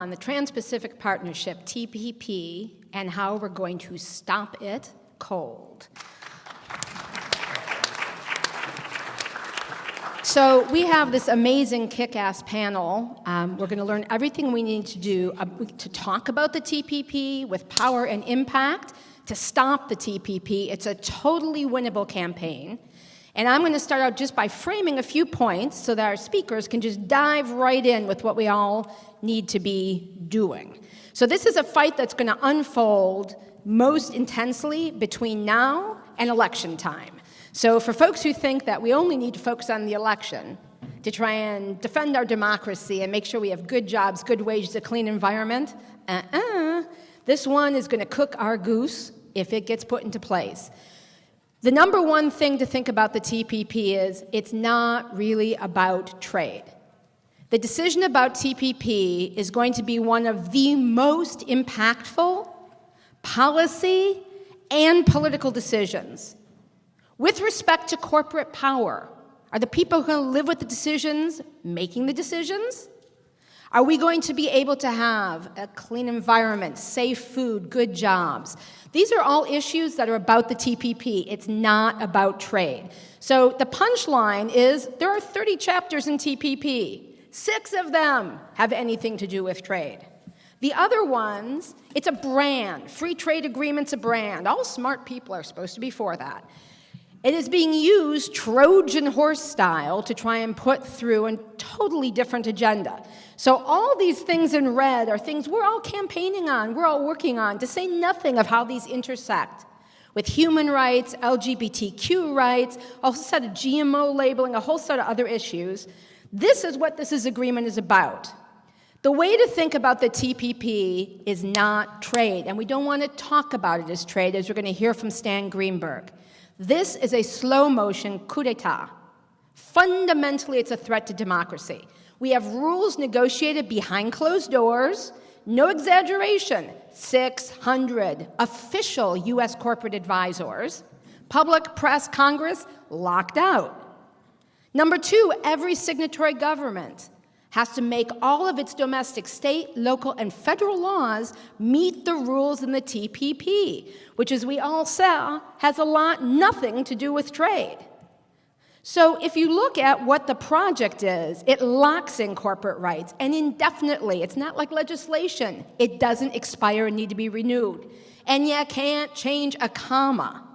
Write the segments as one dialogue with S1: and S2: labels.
S1: on the Trans-Pacific Partnership, TPP, and how we're going to stop it cold. So we have this amazing kick-ass panel. We're going to learn everything we need to do to talk about the TPP with power and impact, to stop the TPP. It's a totally winnable campaign. And I'm going to start out just by framing a few points so that our speakers can just dive right in with what we all need to be doing. So this is a fight that's going to unfold most intensely between now and election time. So for folks who think that we only need to focus on the election to try and defend our democracy and make sure we have good jobs, good wages, a clean environment, this one is going to cook our goose if it gets put into place. The number one thing to think about the TPP is it's not really about trade. The decision about TPP is going to be one of the most impactful policy and political decisions. With respect to corporate power, are the people who live with the decisions making the decisions? Are we going to be able to have a clean environment, safe food, good jobs? These are all issues that are about the TPP. It's not about trade. So the punchline is there are 30 chapters in TPP. 6 of them have anything to do with trade. The other ones, it's a brand. Free trade agreement's a brand. All smart people are supposed to be for that. It is being used Trojan horse style to try and put through a totally different agenda. So all these things in red are things we're all campaigning on, we're all working on, to say nothing of how these intersect with human rights, LGBTQ rights, a whole set of GMO labeling, a whole set of other issues. This is what this agreement is about. The way to think about the TPP is not trade, and we don't want to talk about it as trade, as we're going to hear from Stan Greenberg. This is a slow-motion coup d'etat. Fundamentally, it's a threat to democracy. We have rules negotiated behind closed doors, no exaggeration, 600 official U.S. corporate advisors, public, press, Congress, locked out. Number 2, every signatory government has to make all of its domestic state, local, and federal laws meet the rules in the TPP, which, as we all saw, has nothing to do with trade. So if you look at what the project is, it locks in corporate rights, and indefinitely. It's not like legislation. It doesn't expire and need to be renewed. And you can't change a comma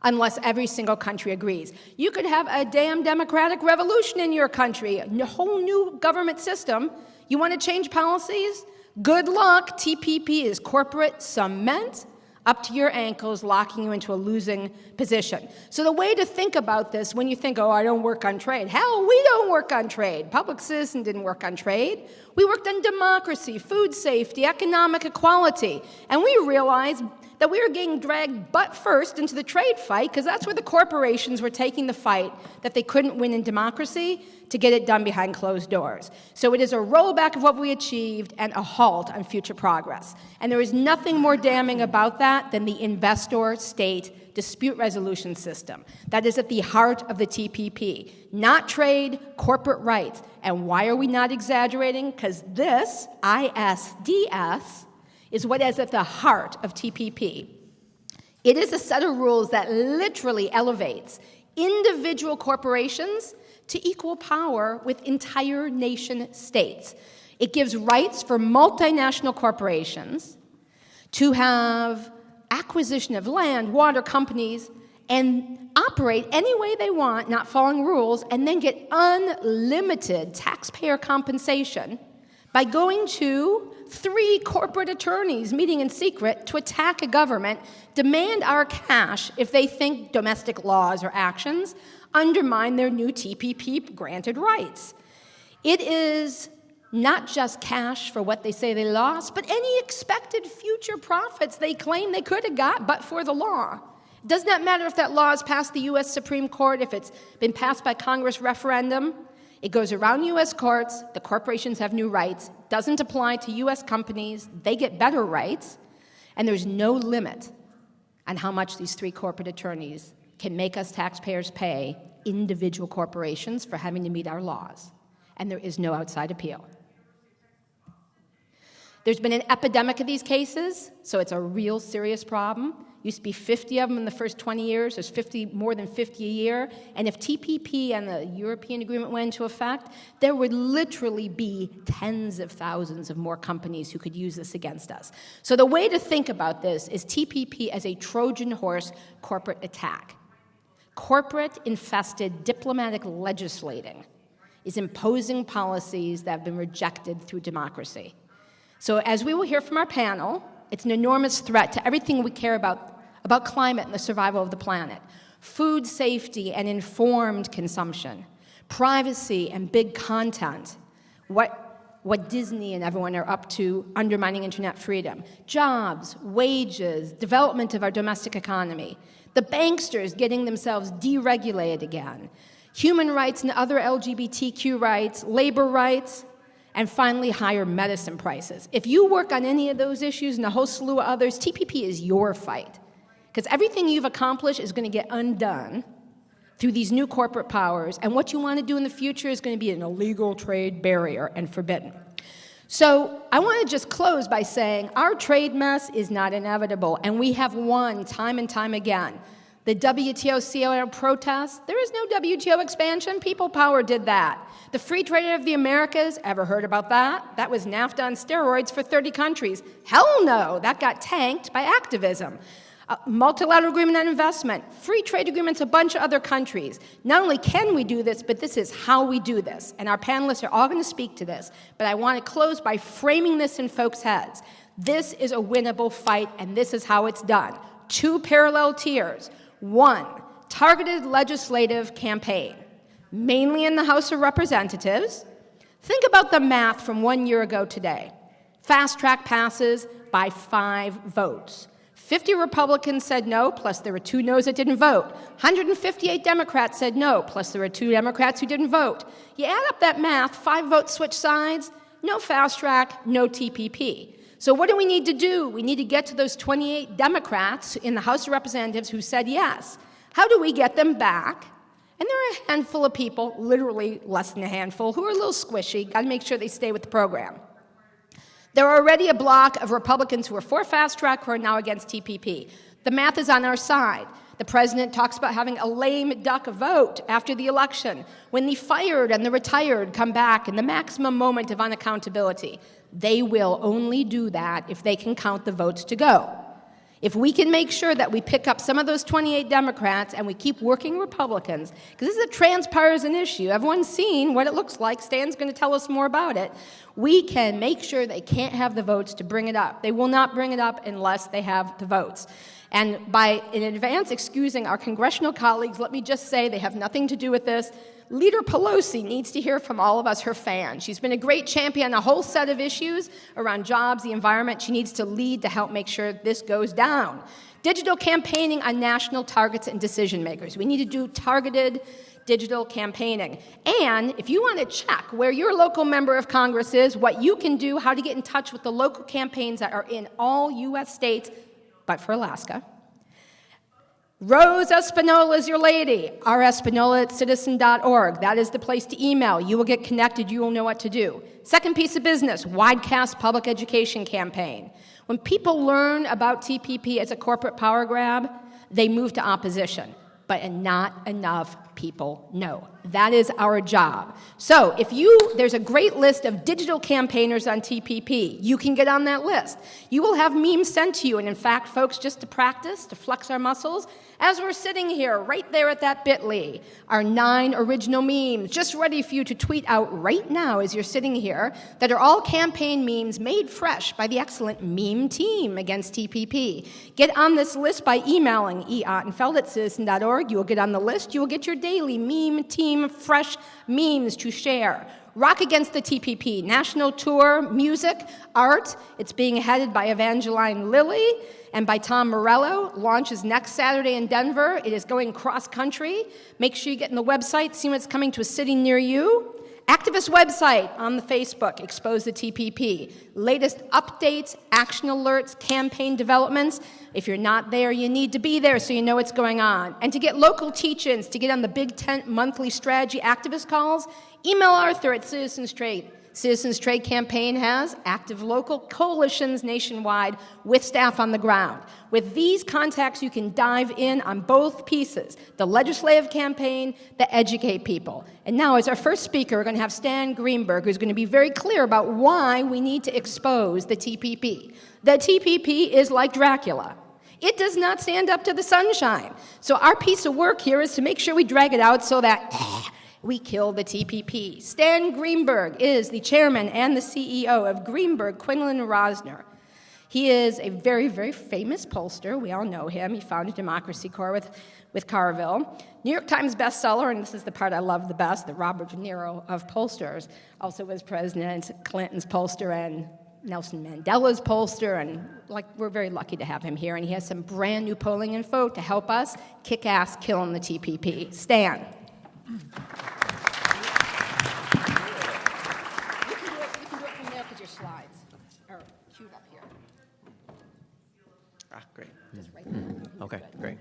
S1: unless every single country agrees. You could have a damn democratic revolution in your country, a whole new government system. You want to change policies? Good luck. TPP is corporate cement up to your ankles, locking you into a losing position. So the way to think about this, when you think, oh, I don't work on trade. Hell, we don't work on trade. Public Citizen didn't work on trade. We worked on democracy, food safety, economic equality. And we realized that we were getting dragged butt first into the trade fight because that's where the corporations were taking the fight that they couldn't win in democracy to get it done behind closed doors. So it is a rollback of what we achieved and a halt on future progress. And there is nothing more damning about that than the investor-state dispute resolution system. That is at the heart of the TPP. Not trade, corporate rights. And why are we not exaggerating? Because this, ISDS, is what is at the heart of TPP. It is a set of rules that literally elevates individual corporations to equal power with entire nation states. It gives rights for multinational corporations to have acquisition of land, water companies, and operate any way they want, not following rules, and then get unlimited taxpayer compensation by going to 3 corporate attorneys meeting in secret to attack a government, demand our cash if they think domestic laws or actions undermine their new TPP granted rights. It is not just cash for what they say they lost, but any expected future profits they claim they could have got but for the law. It does not matter if that law has passed the U.S. Supreme Court, if it's been passed by Congress referendum. It goes around U.S. courts, the corporations have new rights, doesn't apply to U.S. companies, they get better rights, and there's no limit on how much these 3 corporate attorneys can make us taxpayers pay individual corporations for having to meet our laws. And there is no outside appeal. There's been an epidemic of these cases, so it's a real serious problem. Used to be 50 of them in the first 20 years. There's more than 50 a year. And if TPP and the European agreement went into effect, there would literally be tens of thousands of more companies who could use this against us. So the way to think about this is TPP as a Trojan horse corporate attack. Corporate-infested diplomatic legislating is imposing policies that have been rejected through democracy. So as we will hear from our panel, it's an enormous threat to everything we care about climate and the survival of the planet. Food safety and informed consumption, privacy and big content, what Disney and everyone are up to undermining internet freedom, jobs, wages, development of our domestic economy, the banksters getting themselves deregulated again, human rights and other LGBTQ rights, labor rights, and finally, higher medicine prices. If you work on any of those issues and a whole slew of others, TPP is your fight. Because everything you've accomplished is going to get undone through these new corporate powers, and what you want to do in the future is going to be an illegal trade barrier and forbidden. So I want to just close by saying our trade mess is not inevitable, and we have won time and time again. The WTO-CIO protests, there is no WTO expansion. People power did that. The free trade of the Americas, ever heard about that? That was NAFTA on steroids for 30 countries. Hell no, that got tanked by activism. Multilateral agreement on investment, free trade agreements, a bunch of other countries. Not only can we do this, but this is how we do this. And our panelists are all going to speak to this. But I want to close by framing this in folks' heads. This is a winnable fight, and this is how it's done. Two parallel tiers. One, targeted legislative campaign, mainly in the House of Representatives. Think about the math from 1 year ago today. Fast track passes by 5 votes. 50 Republicans said no, plus there were 2 no's that didn't vote. 158 Democrats said no, plus there were 2 Democrats who didn't vote. You add up that math, 5 votes switch sides, no fast track, no TPP. So what do we need to do? We need to get to those 28 Democrats in the House of Representatives who said yes. How do we get them back? And there are a handful of people, literally less than a handful, who are a little squishy. Got to make sure they stay with the program. There are already a block of Republicans who are for fast track who are now against TPP. The math is on our side. The president talks about having a lame duck vote after the election, when the fired and the retired come back in the maximum moment of unaccountability. They will only do that if they can count the votes to go. If we can make sure that we pick up some of those 28 Democrats and we keep working Republicans, because this is a transpartisan issue. Everyone's seen what it looks like. Stan's going to tell us more about it. We can make sure they can't have the votes to bring it up. They will not bring it up unless they have the votes. And by in advance excusing our congressional colleagues, let me just say they have nothing to do with this. Leader Pelosi needs to hear from all of us, her fans. She's been a great champion on a whole set of issues around jobs, the environment. She needs to lead to help make sure this goes down. Digital campaigning on national targets and decision makers. We need to do targeted digital campaigning. And if you want to check where your local member of Congress is, what you can do, how to get in touch with the local campaigns that are in all U.S. states, but for Alaska. Rosa Spinola is your lady. rspinola@citizen.org. That is the place to email. You will get connected. You will know what to do. Second piece of business, widecast public education campaign. When people learn about TPP as a corporate power grab, they move to opposition. But not enough people know. That is our job. So there's a great list of digital campaigners on TPP. You can get on that list. You will have memes sent to you. And in fact, folks, just to practice, to flex our muscles, as we're sitting here right there at that bit.ly, our 9 original memes just ready for you to tweet out right now as you're sitting here that are all campaign memes made fresh by the excellent meme team against TPP. Get on this list by emailing eottenfeld@citizen.org. You will get on the list. You will get your daily meme team fresh memes to share. Rock Against the TPP, national tour, music, art. It's being headed by Evangeline Lilly and by Tom Morello. Launches next Saturday in Denver. It is going cross-country. Make sure you get on the website, see when it's coming to a city near you. Activist website on the Facebook, Expose the TPP. Latest updates, action alerts, campaign developments. If you're not there, you need to be there so you know what's going on. And to get local teach-ins, to get on the Big Tent monthly strategy activist calls, email Arthur at Citizens Trade Campaign has active local coalitions nationwide with staff on the ground. With these contacts, you can dive in on both pieces, the legislative campaign, the educate people. And now, as our first speaker, we're going to have Stan Greenberg, who's going to be very clear about why we need to expose the TPP. The TPP is like Dracula. It does not stand up to the sunshine. So our piece of work here is to make sure we drag it out so that we kill the TPP. Stan Greenberg is the chairman and the CEO of Greenberg, Quinlan, and Rosner. He is a very, very famous pollster. We all know him. He founded Democracy Corps with Carville. New York Times bestseller, and this is the part I love the best, the Robert De Niro of pollsters. Also was President Clinton's pollster and Nelson Mandela's pollster, and we're very lucky to have him here. And he has some brand new polling info to help us kick ass killing the TPP. Stan. You can do it from there because your slides are queued up here.
S2: Great.
S1: Just right there.
S2: Okay, great.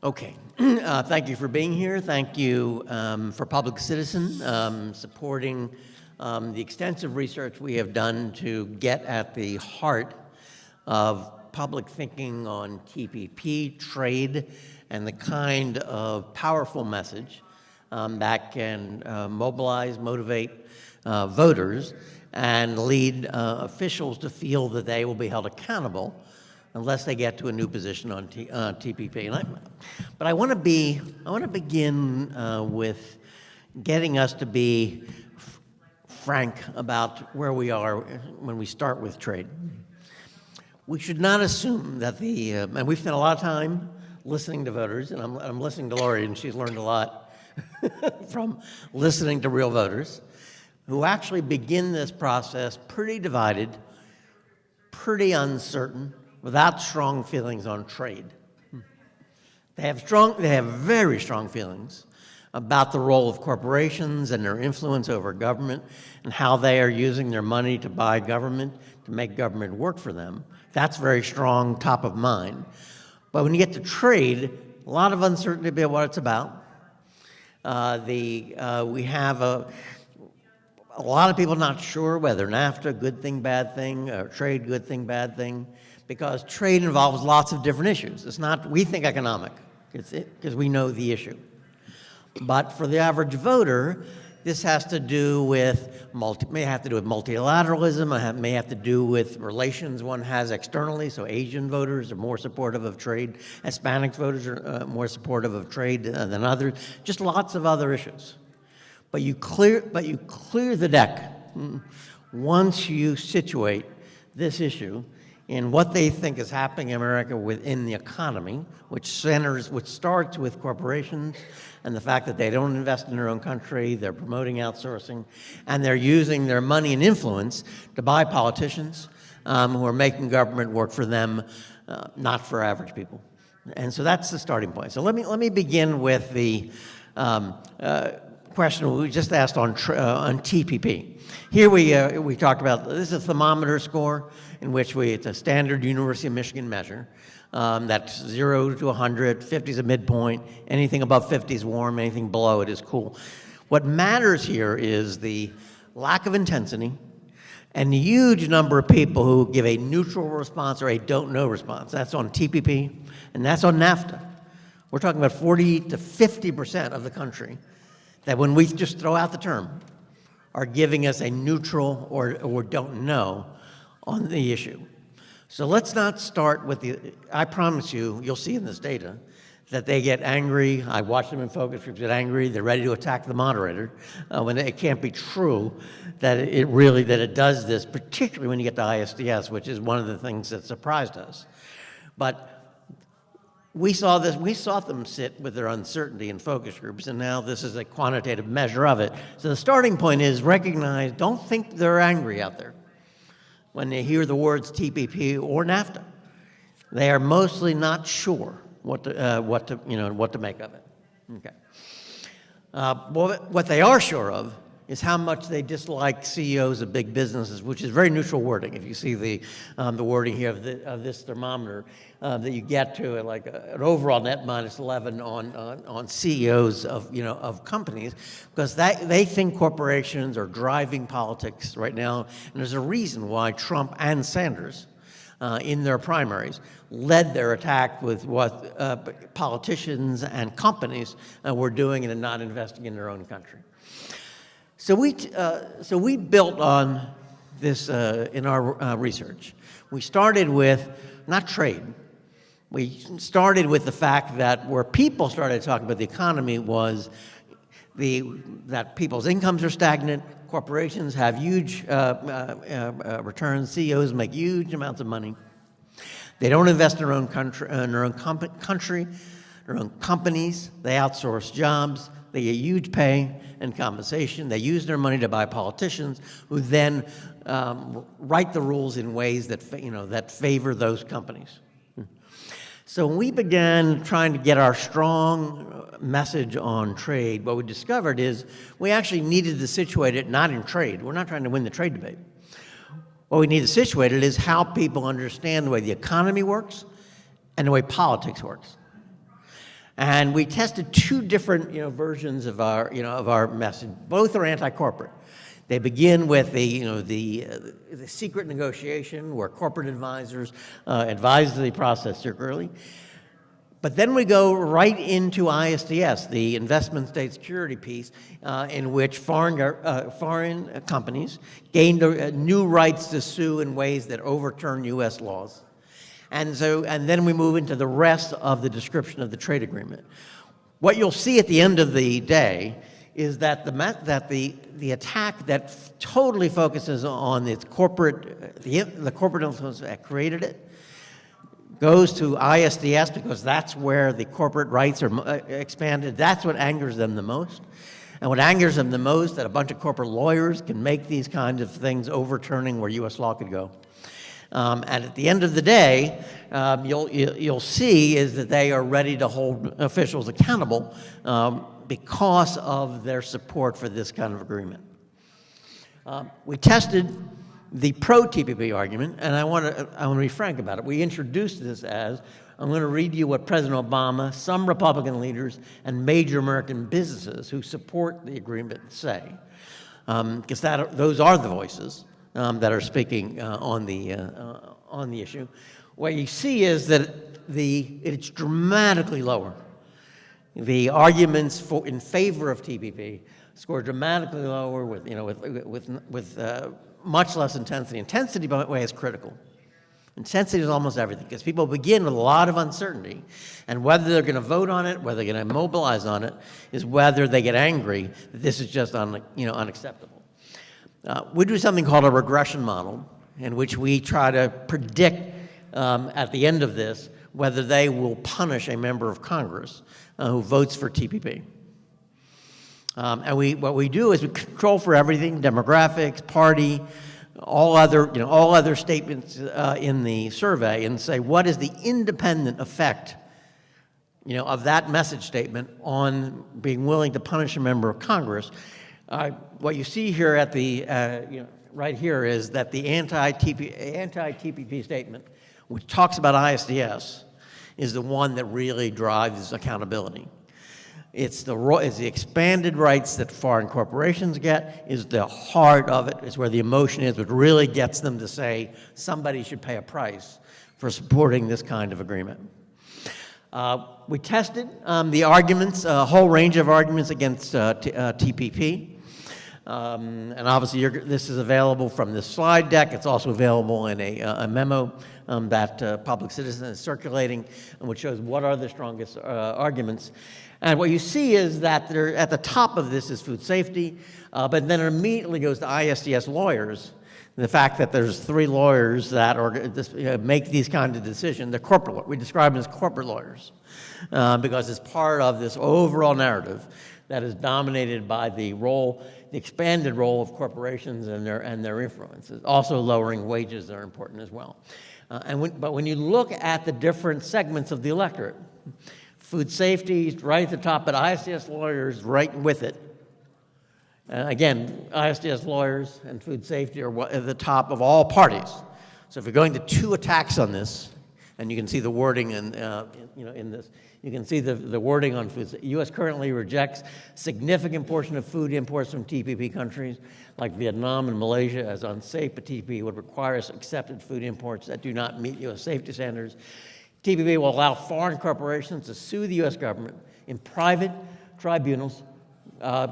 S2: Okay, thank you for being here. Thank you for Public Citizen supporting the extensive research we have done to get at the heart of public thinking on TPP, trade, and the kind of powerful message that can mobilize, motivate voters, and lead officials to feel that they will be held accountable unless they get to a new position on TPP. But I want to begin with getting us to be frank about where we are when we start with trade. We should not assume that and we've spent a lot of time listening to voters, and I'm listening to Lori, and she's learned a lot from listening to real voters, who actually begin this process pretty divided, pretty uncertain, without strong feelings on trade. They have very strong feelings about the role of corporations and their influence over government and how they are using their money to buy government, to make government work for them. That's very strong, top of mind. But when you get to trade, a lot of uncertainty about what it's about. We have a lot of people not sure whether NAFTA, good thing, bad thing, or trade, good thing, bad thing, because trade involves lots of different issues. It's not, we think economic, because we know the issue. But for the average voter, this has to do with may have to do with multilateralism, may have to do with relations one has externally. So Asian voters are more supportive of trade, Hispanic voters are more supportive of trade than others. Just lots of other issues. But you clear the deck once you situate this issue in what they think is happening in America within the economy, which starts with corporations and the fact that they don't invest in their own country, they're promoting outsourcing, and they're using their money and influence to buy politicians who are making government work for them, not for average people. And so that's the starting point. So let me begin with the question we just asked on TPP. Here we talked about, this is a thermometer score in which it's a standard University of Michigan measure. That's 0 to 100, 50 is a midpoint, anything above 50 is warm, anything below it is cool. What matters here is the lack of intensity and the huge number of people who give a neutral response or a don't know response. That's on TPP, and that's on NAFTA. We're talking about 40 to 50% of the country that when we just throw out the term are giving us a neutral or don't know on the issue. So let's not start with I promise you'll see in this data that they get angry. I watch them in focus groups get angry. They're ready to attack the moderator when it can't be true that it does this, particularly when you get to ISDS, which is one of the things that surprised us. But we saw them sit with their uncertainty in focus groups, and now this is a quantitative measure of it. So the starting point is recognize, don't think they're angry out there when they hear the words TPP or NAFTA. They are mostly not sure what to make of it. Okay. What they are sure of is how much they dislike CEOs of big businesses, which is very neutral wording. If you see the wording here of this thermometer, that you get to like an overall net minus 11 on CEOs of companies, because they think corporations are driving politics right now, and there's a reason why Trump and Sanders, in their primaries, led their attack with what politicians and companies were doing and not investing in their own country. So we built on this in our research. We started with not trade. We started with the fact that where people started talking about the economy was that people's incomes are stagnant, corporations have huge returns, CEOs make huge amounts of money. They don't invest in their own country, their own companies. They outsource jobs. They get huge pay and compensation. They use their money to buy politicians who then write the rules in ways that that favor those companies. So when we began trying to get our strong message on trade, what we discovered is we actually needed to situate it not in trade. We're not trying to win the trade debate. What we need to situate it is how people understand the way the economy works and the way politics works. And we tested two different versions of our message. Both are anti-corporate. They begin with the secret negotiation where corporate advisors advise the process secretly. But then we go right into ISDS, the investment state security piece, in which foreign companies gained new rights to sue in ways that overturn U.S. laws. And then we move into the rest of the description of the trade agreement. What you'll see at the end of the day is that the attack that totally focuses on its corporate, the corporate influence that created it, goes to ISDS because that's where the corporate rights are expanded. That's what angers them the most. And what angers them the most, that a bunch of corporate lawyers can make these kinds of things overturning where U.S. law could go. And at the end of the day, you'll see is that they are ready to hold officials accountable because of their support for this kind of agreement. We tested the pro-TPP argument, and I want to be frank about it. We introduced this as, I'm going to read you what President Obama, some Republican leaders, and major American businesses who support the agreement say, because those are the voices that are speaking on the issue. What you see is that it's dramatically lower. The arguments in favor of TPP score dramatically lower with much less intensity. Intensity, by the way, is critical. Intensity is almost everything because people begin with a lot of uncertainty, and whether they're going to vote on it, whether they're going to mobilize on it, is whether they get angry that this is just unacceptable. We do something called a regression model, in which we try to predict at the end of this whether they will punish a member of Congress who votes for TPP. And what we do is we control for everything: demographics, party, all other statements in the survey, and say what is the independent effect, of that message statement on being willing to punish a member of Congress. What you see here at the right here is that the anti-TPP statement, which talks about ISDS, is the one that really drives accountability. It's the expanded rights that foreign corporations get, is the heart of it, is where the emotion is, what really gets them to say somebody should pay a price for supporting this kind of agreement. We tested the arguments, a whole range of arguments against TPP. And obviously this is available from this slide deck. It's also available in a memo that Public Citizen is circulating, which shows what are the strongest arguments. And what you see is that at the top of this is food safety, but then it immediately goes to ISDS lawyers. The fact that there's 3 lawyers that make these kinds of decisions, they're corporate. We describe them as corporate lawyers because it's part of this overall narrative that is dominated by the expanded role of corporations and their influences. Also, lowering wages are important as well. But when you look at the different segments of the electorate, food safety is right at the top, but ISDS lawyers right with it. Again, ISDS lawyers and food safety are at the top of all parties. So if you're going to 2 attacks on this, and you can see the wording in this, you can see the wording on food. The U.S. currently rejects significant portion of food imports from TPP countries like Vietnam and Malaysia as unsafe, but TPP would require us accepted food imports that do not meet U.S. safety standards. TPP will allow foreign corporations to sue the U.S. government in private tribunals,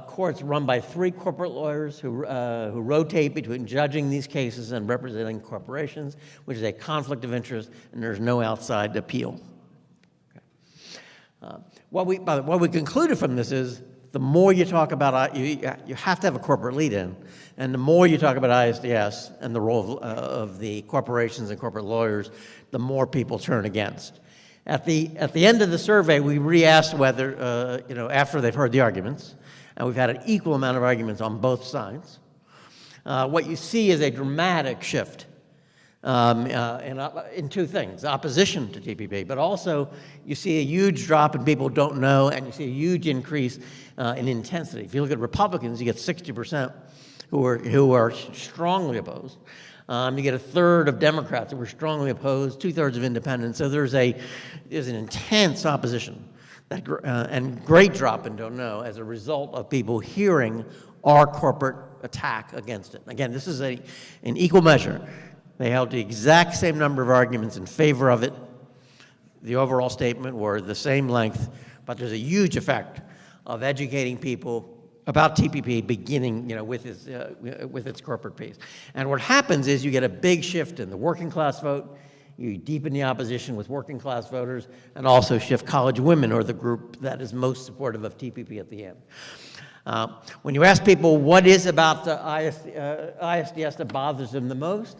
S2: courts run by 3 corporate lawyers who rotate between judging these cases and representing corporations, which is a conflict of interest, and there's no outside appeal. What we concluded from this is the more you talk about, you have to have a corporate lead-in, and the more you talk about ISDS and the role of the corporations and corporate lawyers, the more people turn against. At the end of the survey, we re-asked whether, after they've heard the arguments, and we've had an equal amount of arguments on both sides, what you see is a dramatic shift in 2 things: opposition to TPP, but also you see a huge drop in people who don't know, and you see a huge increase in intensity. If you look at Republicans, you get 60% who are strongly opposed. You get 1/3 of Democrats who were strongly opposed, 2/3 of independents. So there's an intense opposition and great drop in don't know as a result of people hearing our corporate attack against it. Again, this is an equal measure. They held the exact same number of arguments in favor of it. The overall statement were the same length, but there's a huge effect of educating people about TPP beginning, with its corporate piece. And what happens is you get a big shift in the working class vote. You deepen the opposition with working class voters, and also shift college women, or the group that is most supportive of TPP at the end. When you ask people what is about the ISDS that bothers them the most,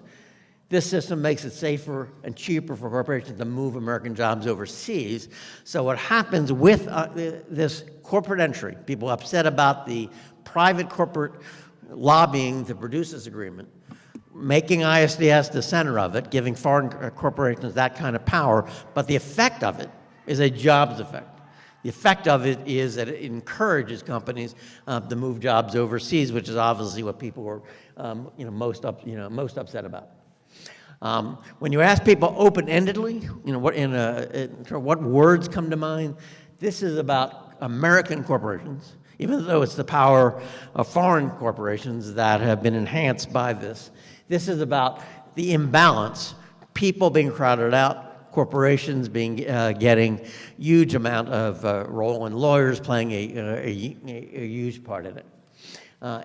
S2: this system makes it safer and cheaper for corporations to move American jobs overseas. So what happens with this corporate entry, people upset about the private corporate lobbying to produce this agreement, making ISDS the center of it, giving foreign corporations that kind of power, but the effect of it is a jobs effect. The effect of it is that it encourages companies to move jobs overseas, which is obviously what people were most upset about. When you ask people open-endedly, what words come to mind, this is about American corporations, even though it's the power of foreign corporations that have been enhanced by this. This is about the imbalance, people being crowded out, corporations getting huge amount of role, and lawyers playing a huge part in it.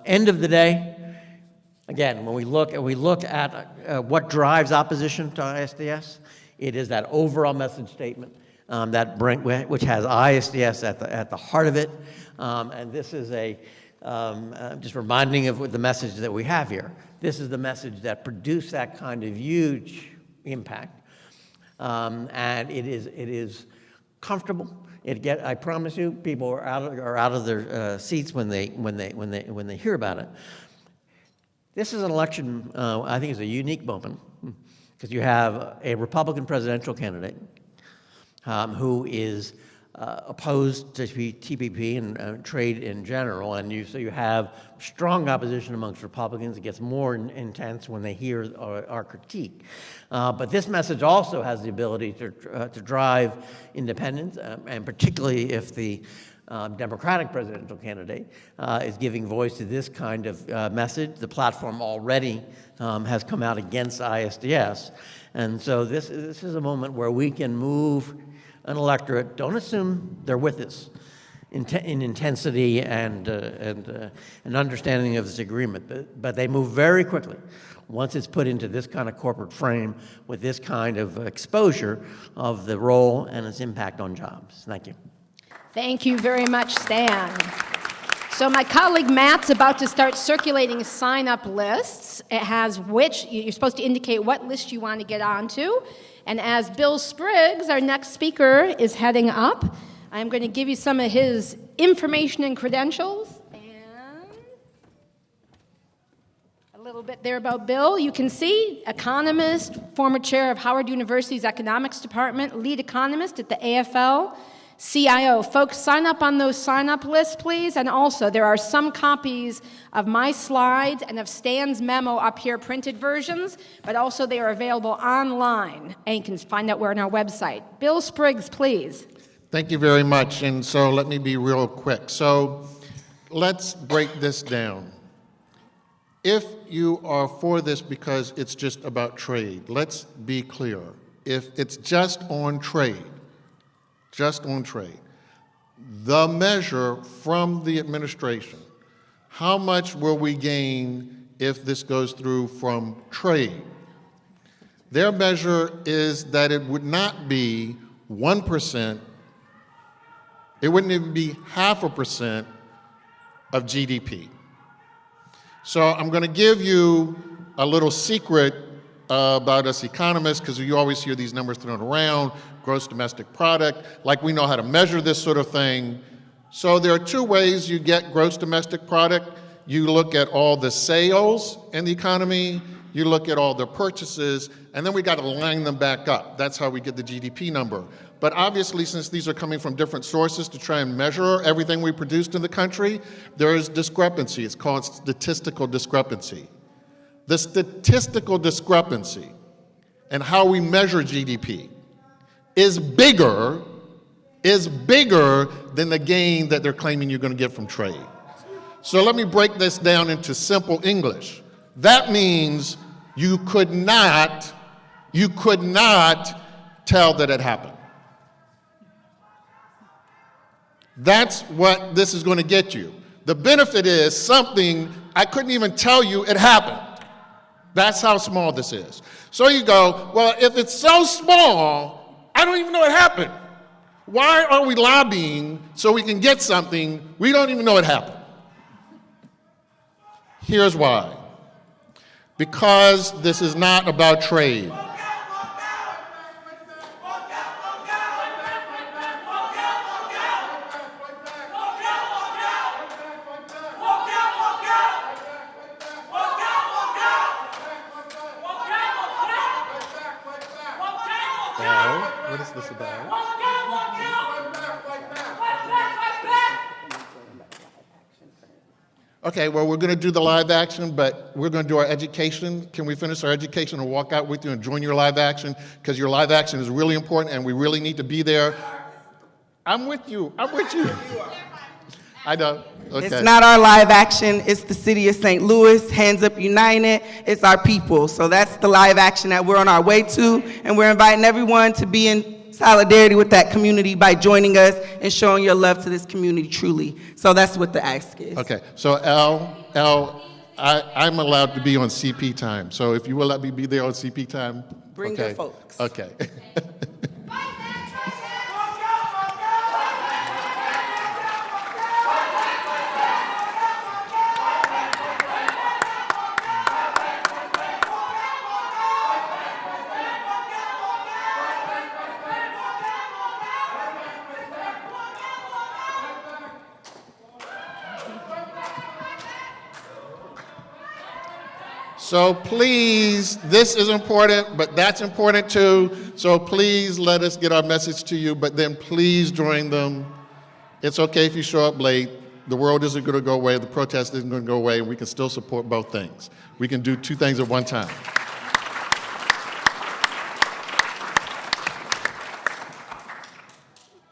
S2: End of the day, again, when we look at what drives opposition to ISDS, it is that overall message statement which has ISDS at the heart of it, and this is just reminding of the message that we have here. This is the message that produced that kind of huge impact, and it is comfortable. I promise you, people are out of their seats when they hear about it. This is an election, I think, is a unique moment because you have a Republican presidential candidate who is opposed to TPP and trade in general, and so you have strong opposition amongst Republicans. It gets more intense when they hear our critique. But this message also has the ability to drive independence, and particularly if the Democratic presidential candidate is giving voice to this kind of message. The platform already has come out against ISDS, and so this is a moment where we can move an electorate. Don't assume they're with us in intensity and understanding of this agreement, but they move very quickly once it's put into this kind of corporate frame with this kind of exposure of the role and its impact on jobs. Thank you.
S1: Thank you very much, Stan. So my colleague Matt's about to start circulating sign-up lists. It has you're supposed to indicate what list you want to get onto. And as Bill Spriggs, our next speaker, is heading up, I'm going to give you some of his information and credentials. And a little bit there about Bill. You can see, economist, former chair of Howard University's economics department, lead economist at the AFL, AFL-CIO. Folks, sign up on those sign-up lists, please. And also, there are some copies of my slides and of Stan's memo up here, printed versions, but also they are available online, and you can find out where on our website. Bill Spriggs, please.
S3: Thank you very much. And so let me be real quick. So let's break this down. If you are for this because it's just about trade, let's be clear. If it's just on trade, the measure from the administration, how much will we gain if this goes through from trade? Their measure is that it would not be 1%, it wouldn't even be 0.5% of GDP. So I'm going to give you a little secret about us economists, because you always hear these numbers thrown around, gross domestic product, like we know how to measure this sort of thing. So there are two ways you get gross domestic product. You look at all the sales in the economy, you look at all the purchases, and then we got to line them back up. That's how we get the GDP number. But obviously, since these are coming from different sources to try and measure everything we produced in the country, there is discrepancy. It's called statistical discrepancy. The statistical discrepancy and how we measure GDP is bigger than the gain that they're claiming you're going to get from trade. So let me break this down into simple English. That means you could not tell that it happened. That's what this is going to get you. The benefit is something I couldn't even tell you it happened. That's how small this is. So you go, well, if it's so small, I don't even know it happened. Why are we lobbying so we can get something we don't even know it happened? Here's why. Because this is not about trade. What is this about? Okay, well, we're going to do the live action, but we're going to do our education. Can we finish our education and walk out with you and join your live action? Because your live action is really important and we really need to be there. I'm with you. I know. Okay.
S4: It's not our live action, it's the city of St. Louis, Hands Up United, it's our people. So that's the live action that we're on our way to, and we're inviting everyone to be in solidarity with that community by joining us and showing your love to this community truly. So that's what the ask is.
S3: Okay, so I'm allowed to be on CP time. So if you will let me be there on CP time.
S4: Bring
S3: okay.
S4: your folks.
S3: Okay. So please, this is important, but that's important too. So please let us get our message to you, but then please join them. It's okay if you show up late. The world isn't going to go away. The protest isn't going to go away, and we can still support both things. We can do two things at one time.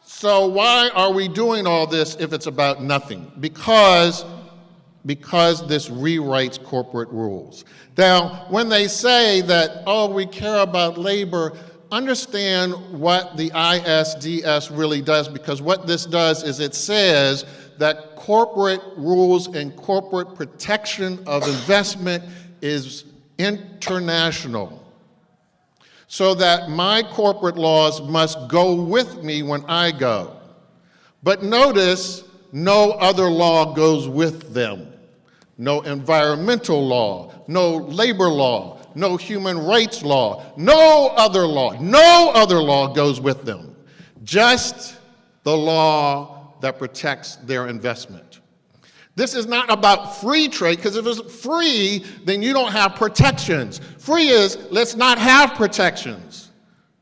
S3: So why are we doing all this if it's about nothing? Because this rewrites corporate rules. Now, when they say that, oh, we care about labor, understand what the ISDS really does, because what this does is it says that corporate rules and corporate protection of investment is international. So that my corporate laws must go with me when I go. But notice, no other law goes with them. No environmental law, no labor law, no human rights law, no other law goes with them. Just the law that protects their investment. This is not about free trade, because if it's free, then you don't have protections. Free is, let's not have protections.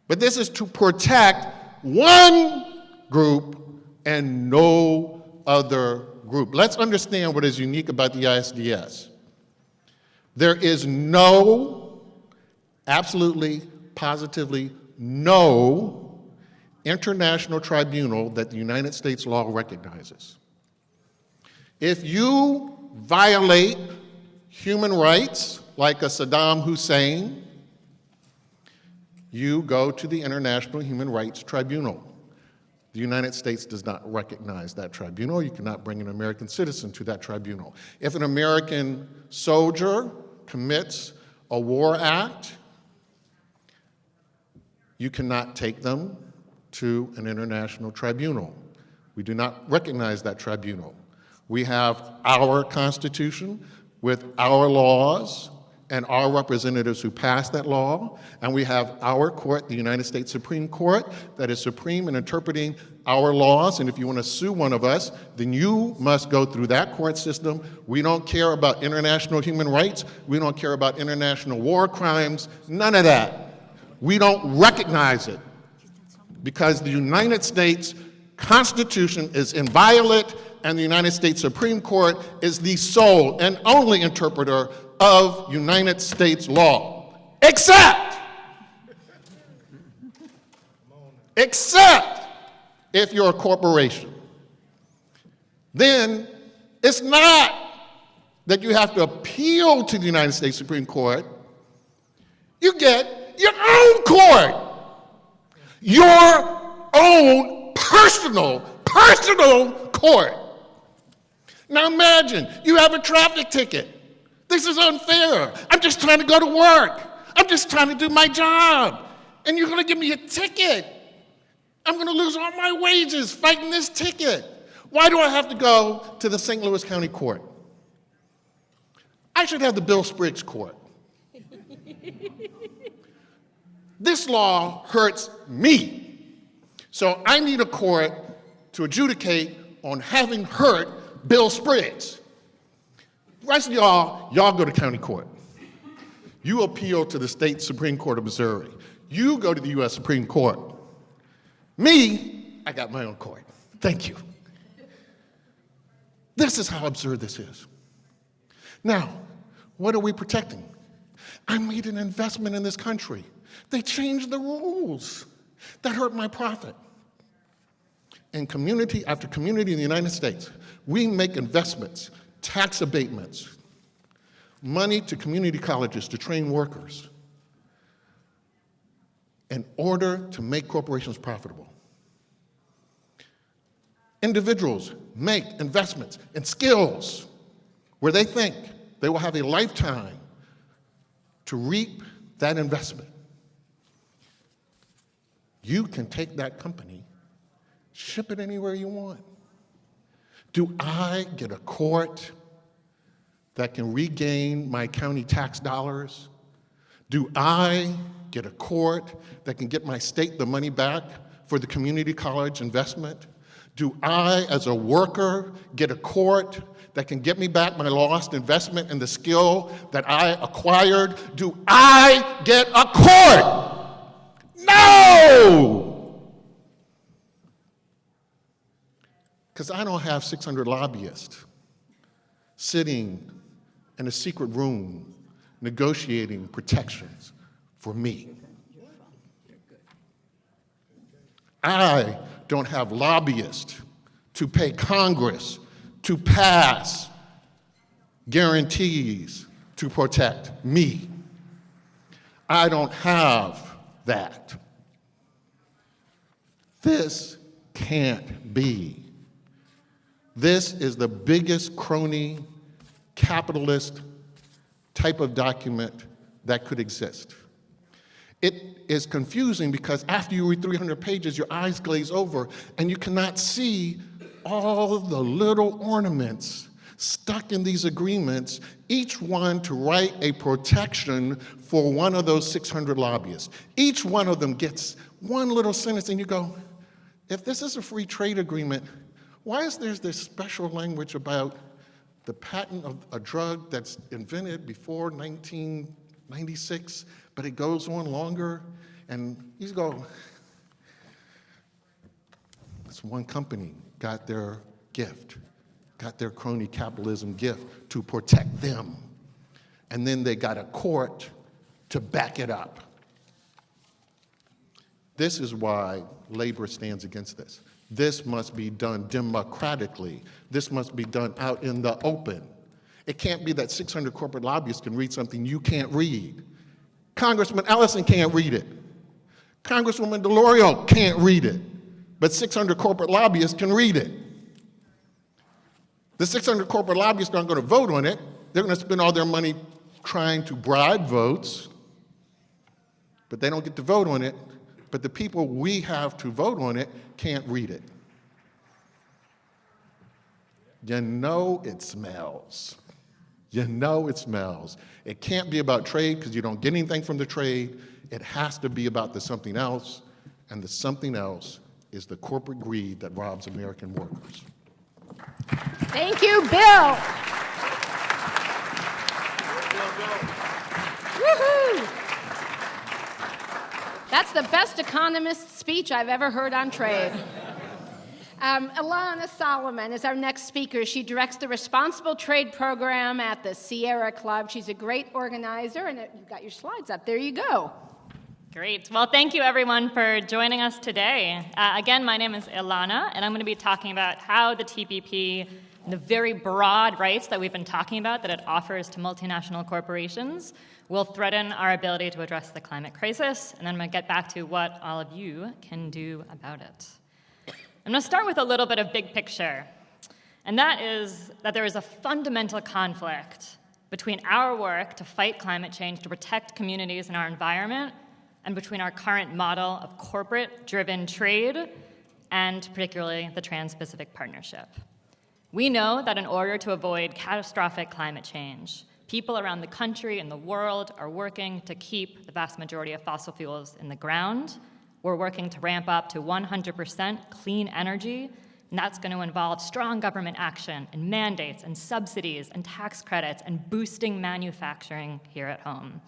S3: But this is to protect one group and no other group. Let's understand what is unique about the ISDS. There is no, absolutely, positively no international tribunal that the United States law recognizes. If you violate human rights, like a Saddam Hussein, you go to the International Human Rights Tribunal. The United States does not recognize that tribunal. You cannot bring an American citizen to that tribunal. If an American soldier commits a war act, you cannot take them to an international tribunal. We do not recognize that tribunal. We have our Constitution with our laws and our representatives who pass that law, and we have our court, the United States Supreme Court, that is supreme in interpreting our laws, and if you want to sue one of us, then you must go through that court system. We don't care about international human rights. We don't care about international war crimes, none of that. We don't recognize it because the United States Constitution is inviolate, and the United States Supreme Court is the sole and only interpreter of United States law, except if you're a corporation. Then it's not that you have to appeal to the United States Supreme Court. You get your own court, your own personal court. Now imagine you have a traffic ticket. This is unfair. I'm just trying to go to work. I'm just trying to do my job. And you're going to give me a ticket. I'm going to lose all my wages fighting this ticket. Why do I have to go to the St. Louis County Court? I should have the Bill Spriggs Court. This law hurts me. So I need a court to adjudicate on having hurt Bill Spriggs. The rest of y'all go to county court. You appeal to the state Supreme Court of Missouri. You go to the U.S. Supreme Court. Me, I got my own court. Thank you. This is how absurd this is. Now, what are we protecting? I made an investment in this country. They changed the rules. That hurt my profit. And community after community in the United States, we make investments, tax abatements, money to community colleges to train workers in order to make corporations profitable. Individuals make investments in skills where they think they will have a lifetime to reap that investment. You can take that company, ship it anywhere you want. Do I get a court that can regain my county tax dollars? Do I get a court that can get my state the money back for the community college investment? Do I, as a worker, get a court that can get me back my lost investment in the skill that I acquired? Do I get a court? No! Because I don't have 600 lobbyists sitting in a secret room negotiating protections for me. I don't have lobbyists to pay Congress to pass guarantees to protect me. I don't have that. This can't be. This is the biggest crony capitalist type of document that could exist. It is confusing because after you read 300 pages, your eyes glaze over and you cannot see all the little ornaments stuck in these agreements, each one to write a protection for one of those 600 lobbyists. Each one of them gets one little sentence and you go, if this is a free trade agreement, why is there this special language about the patent of a drug that's invented before 1996, but it goes on longer? And you go, That's one company got their gift, got their crony capitalism gift to protect them. And then they got a court to back it up. This is why labor stands against this. This must be done democratically. This must be done out in the open. It can't be that 600 corporate lobbyists can read something you can't read. Congressman Ellison can't read it. Congresswoman DeLauro can't read it, but 600 corporate lobbyists can read it. The 600 corporate lobbyists aren't going to vote on it. They're going to spend all their money trying to bribe votes, but they don't get to vote on it. But the people we have to vote on it can't read it. You know it smells. You know it smells. It can't be about trade because you don't get anything from the trade. It has to be about the something else, and the something else is the corporate greed that robs American workers.
S1: Thank you, Bill. Woohoo! That's the best economist speech I've ever heard on trade. Ilana Solomon is our next speaker. She directs the Responsible Trade Program at the Sierra Club. She's a great organizer, and you've got your slides up. There you go.
S5: Great. Well, thank you, everyone, for joining us today. Again, my name is Ilana, and I'm going to be talking about how the TPP, the very broad rights that we've been talking about that it offers to multinational corporations, will threaten our ability to address the climate crisis. And then I'm going to get back to what all of you can do about it. I'm going to start with a little bit of big picture, and that is that there is a fundamental conflict between our work to fight climate change, to protect communities and our environment, and between our current model of corporate-driven trade and particularly the Trans-Pacific Partnership. We know that in order to avoid catastrophic climate change, people around the country and the world are working to keep the vast majority of fossil fuels in the ground. We're working to ramp up to 100% clean energy, and that's going to involve strong government action and mandates and subsidies and tax credits and boosting manufacturing here at home.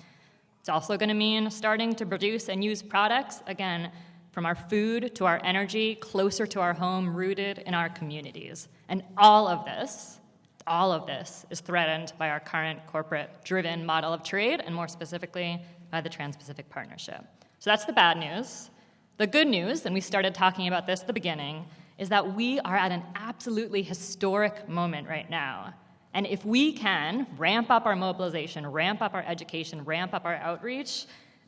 S5: It's also going to mean starting to produce and use products, again, from our food to our energy, closer to our home, rooted in our communities. And all of this is threatened by our current corporate-driven model of trade, and more specifically, by the Trans-Pacific Partnership. So that's the bad news. The good news, and we started talking about this at the beginning, is that we are at an absolutely historic moment right now. And if we can ramp up our mobilization, ramp up our education, ramp up our outreach,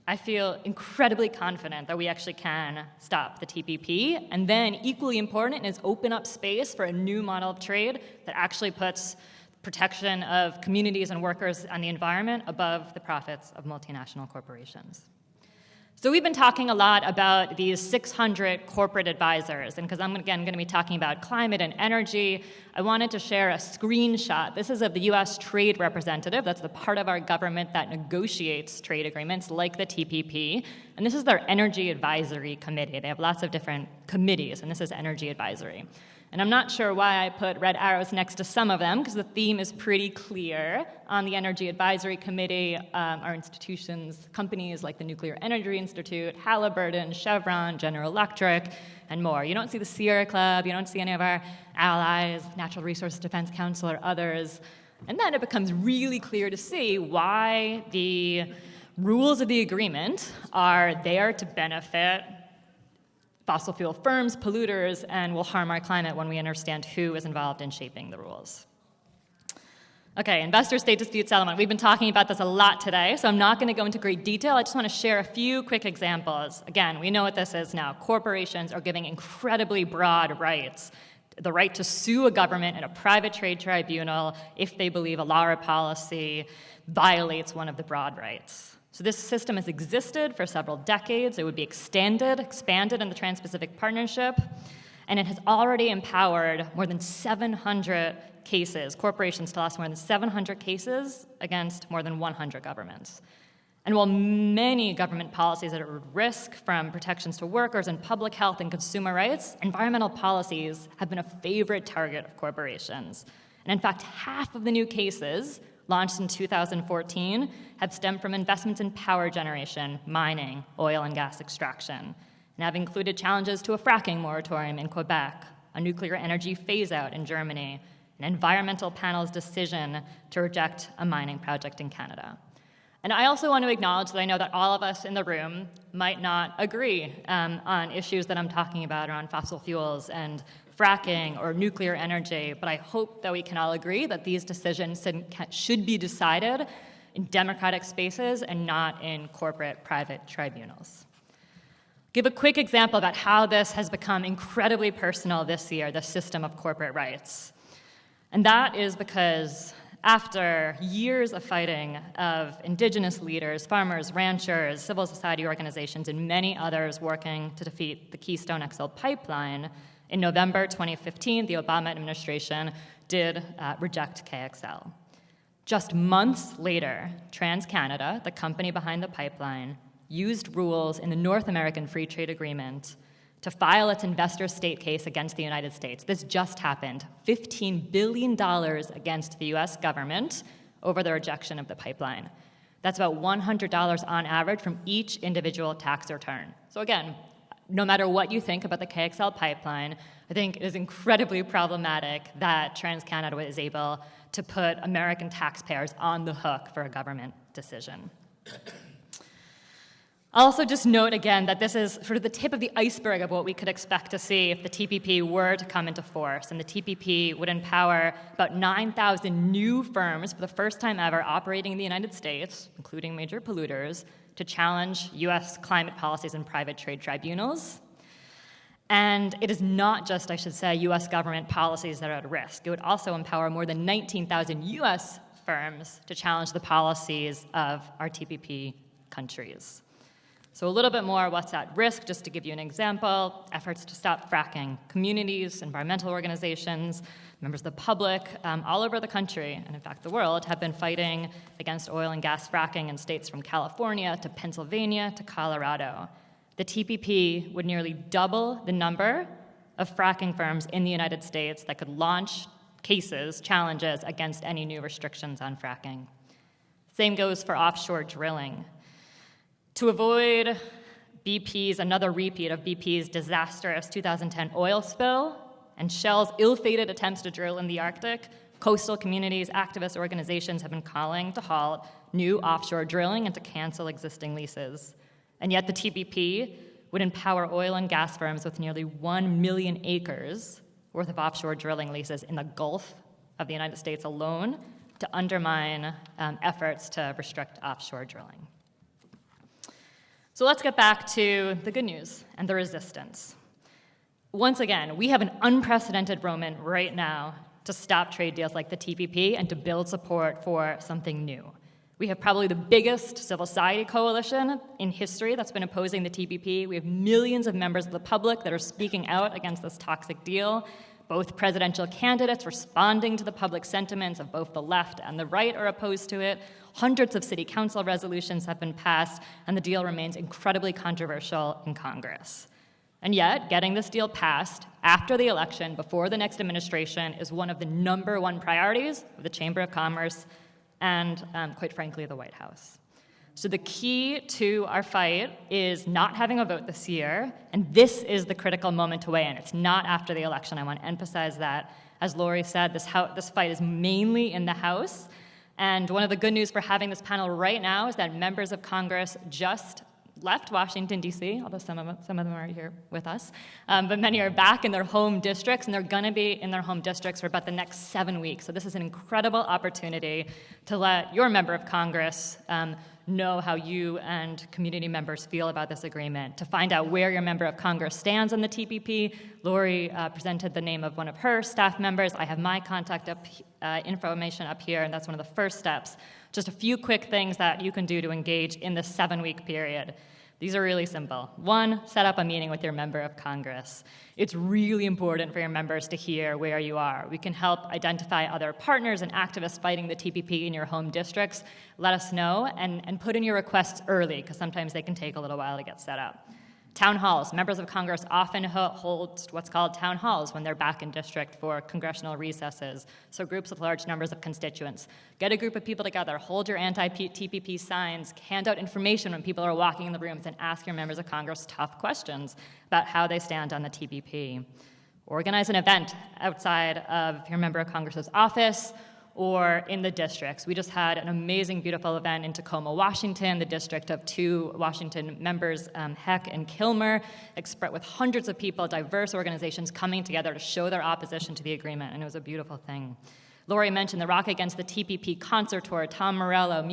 S5: I feel incredibly confident that we actually can stop the TPP. And then, equally important, is open up space for a new model of trade that actually puts protection of communities and workers and the environment above the profits of multinational corporations. So we've been talking a lot about these 600 corporate advisors, and because I'm, again, going to be talking about climate and energy, I wanted to share a screenshot. This is of the U.S. Trade Representative. That's the part of our government that negotiates trade agreements like the TPP, and this is their Energy Advisory Committee. They have lots of different committees, and this is Energy Advisory. And I'm not sure why I put red arrows next to some of them, because the theme is pretty clear. On the Energy Advisory Committee are institutions, companies like the Nuclear Energy Institute, Halliburton, Chevron, General Electric, and more. You don't see the Sierra Club, you don't see any of our allies, Natural Resources Defense Council or others. And then it becomes really clear to see why the rules of the agreement are there to benefit fossil fuel firms, polluters, and will harm our climate when we understand who is involved in shaping the rules. Okay, investor-state dispute settlement. We've been talking about this a lot today, so I'm not going to go into great detail. I just want to share a few quick examples. Again, we know what this is now. Corporations are giving incredibly broad rights. The right to sue a government in a private trade tribunal if they believe a law or policy violates one of the broad rights. So this system has existed for several decades. It would be expanded in the Trans-Pacific Partnership, and it has already empowered more than 700 cases, corporations to lost more than 700 cases against more than 100 governments. And while many government policies are at risk, from protections to workers and public health and consumer rights, environmental policies have been a favorite target of corporations. And in fact, half of the new cases launched in 2014 have stemmed from investments in power generation, mining, oil and gas extraction. and have included challenges to a fracking moratorium in Quebec, a nuclear energy phase-out in Germany, an environmental panel's decision to reject a mining project in Canada. And I also want to acknowledge that I know that all of us in the room might not agree on issues that I'm talking about around fossil fuels and fracking or nuclear energy, but I hope that we can all agree that these decisions should be decided in democratic spaces and not in corporate private tribunals. Give a quick example about how this has become incredibly personal this year, the system of corporate rights. And that is because after years of fighting of indigenous leaders, farmers, ranchers, civil society organizations, and many others working to defeat the Keystone XL pipeline, in November 2015, the Obama administration did reject KXL. Just months later, TransCanada, the company behind the pipeline, used rules in the North American Free Trade Agreement to file its investor state case against the United States. This just happened. $15 billion against the US government over the rejection of the pipeline. That's about $100 on average from each individual tax return. So again, no matter what you think about the KXL pipeline, I think it is incredibly problematic that TransCanada is able to put American taxpayers on the hook for a government decision. I'll also just note again that this is sort of the tip of the iceberg of what we could expect to see if the TPP were to come into force. And the TPP would empower about 9,000 new firms for the first time ever operating in the United States, including major polluters, to challenge US climate policies in private trade tribunals. And it is not just, I should say, US government policies that are at risk. It would also empower more than 19,000 US firms to challenge the policies of our TPP countries. So a little bit more what's at risk, just to give you an example: efforts to stop fracking. Communities, environmental organizations, members of the public all over the country, and in fact the world, have been fighting against oil and gas fracking in states from California to Pennsylvania to Colorado. The TPP would nearly double the number of fracking firms in the United States that could launch cases, challenges against any new restrictions on fracking. Same goes for offshore drilling. To avoid another repeat of BP's disastrous 2010 oil spill and Shell's ill-fated attempts to drill in the Arctic, coastal communities, activist organizations have been calling to halt new offshore drilling and to cancel existing leases. And yet the TPP would empower oil and gas firms with nearly 1 million acres worth of offshore drilling leases in the Gulf of the United States alone to undermine efforts to restrict offshore drilling. So let's get back to the good news and the resistance. Once again, we have an unprecedented moment right now to stop trade deals like the TPP and to build support for something new. We have probably the biggest civil society coalition in history that's been opposing the TPP. We have millions of members of the public that are speaking out against this toxic deal. Both presidential candidates responding to the public sentiments of both the left and the right are opposed to it. Hundreds of city council resolutions have been passed, and the deal remains incredibly controversial in Congress. And yet, getting this deal passed after the election, before the next administration, is one of the #1 priorities of the Chamber of Commerce and, quite frankly, the White House. So the key to our fight is not having a vote this year, and this is the critical moment to weigh in. It's not after the election. I want to emphasize that. As Lori said, this fight is mainly in the House, and one of the good news for having this panel right now is that members of Congress just left Washington, D.C., although some of them are here with us, but many are back in their home districts, and they're going to be in their home districts for about the next 7 weeks. So this is an incredible opportunity to let your member of Congress know how you and community members feel about this agreement, to find out where your member of Congress stands on the TPP. Lori presented the name of one of her staff members. I have my contact information up here, and that's one of the first steps. Just a few quick things that you can do to engage in this 7-week period. These are really simple. 1, set up a meeting with your member of Congress. It's really important for your members to hear where you are. We can help identify other partners and activists fighting the TPP in your home districts. Let us know and put in your requests early, because sometimes they can take a little while to get set up. Town halls. Members of Congress often hold what's called town halls when they're back in district for congressional recesses. So groups with large numbers of constituents. Get a group of people together, hold your anti-TPP signs, hand out information when people are walking in the rooms, and ask your members of Congress tough questions about how they stand on the TPP. Organize an event outside of your member of Congress's office or in the districts. We just had an amazing, beautiful event in Tacoma, Washington, the district of 2 Washington members, Heck and Kilmer, with hundreds of people, diverse organizations coming together to show their opposition to the agreement, and it was a beautiful thing. Lori mentioned the Rock Against the TPP concert tour, Tom Morello,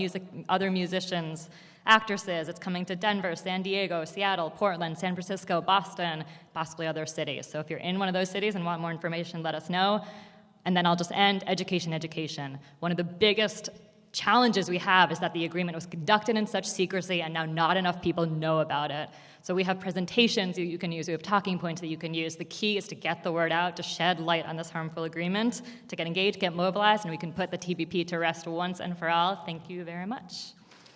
S5: other musicians, actresses. It's coming to Denver, San Diego, Seattle, Portland, San Francisco, Boston, possibly other cities. So if you're in one of those cities and want more information, let us know. And then I'll just end education. One of the biggest challenges we have is that the agreement was conducted in such secrecy and now not enough people know about it. So we have presentations you can use, we have talking points that you can use. The key is to get the word out, to shed light on this harmful agreement, to get engaged, get mobilized, and we can put the TPP to rest once and for all. Thank you very much.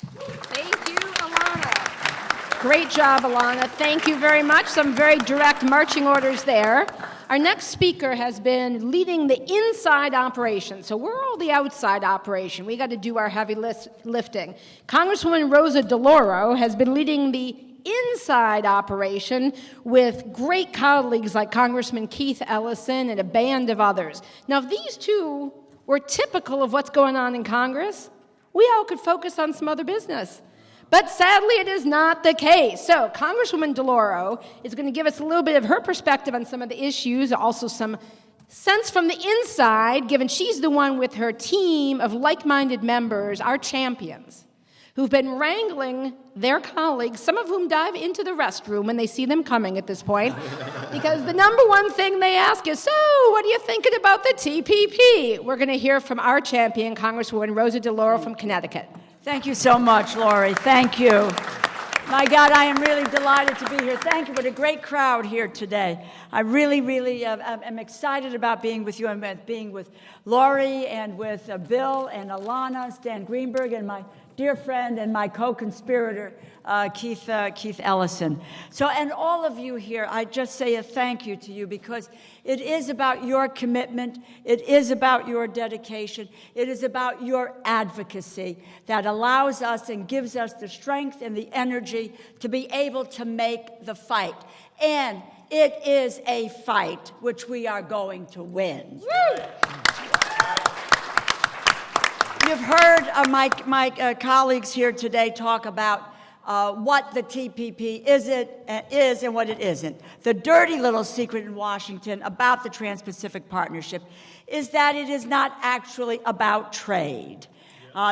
S1: Thank you, Ilana. Great job, Ilana. Thank you very much. Some very direct marching orders there. Our next speaker has been leading the inside operation. So we're all the outside operation. We got to do our heavy lifting. Congresswoman Rosa DeLauro has been leading the inside operation with great colleagues like Congressman Keith Ellison and a band of others. Now, if these two were typical of what's going on in Congress, we all could focus on some other business. But sadly, it is not the case. So Congresswoman DeLauro is going to give us a little bit of her perspective on some of the issues, also some sense from the inside, given she's the one with her team of like-minded members, our champions, who've been wrangling their colleagues, some of whom dive into the restroom when they see them coming at this point, because the number one thing they ask is, so what are you thinking about the TPP? We're going to hear from our champion, Congresswoman Rosa DeLauro from Connecticut.
S6: Thank you so much, Lori. Thank you. My God, I am really delighted to be here. Thank you. What a great crowd here today. I really am excited about being with you and being with Lori and with Bill and Ilana, Stan Greenberg, and my dear friend and my co-conspirator, Keith Ellison. So, and all of you here, I just say a thank you to you because it is about your commitment. It is about your dedication. It is about your advocacy that allows us and gives us the strength and the energy to be able to make the fight. And it is a fight which we are going to win. Woo! You've heard my colleagues here today talk about what the TPP is and what it isn't. The dirty little secret in Washington about the Trans-Pacific Partnership is that it is not actually about trade.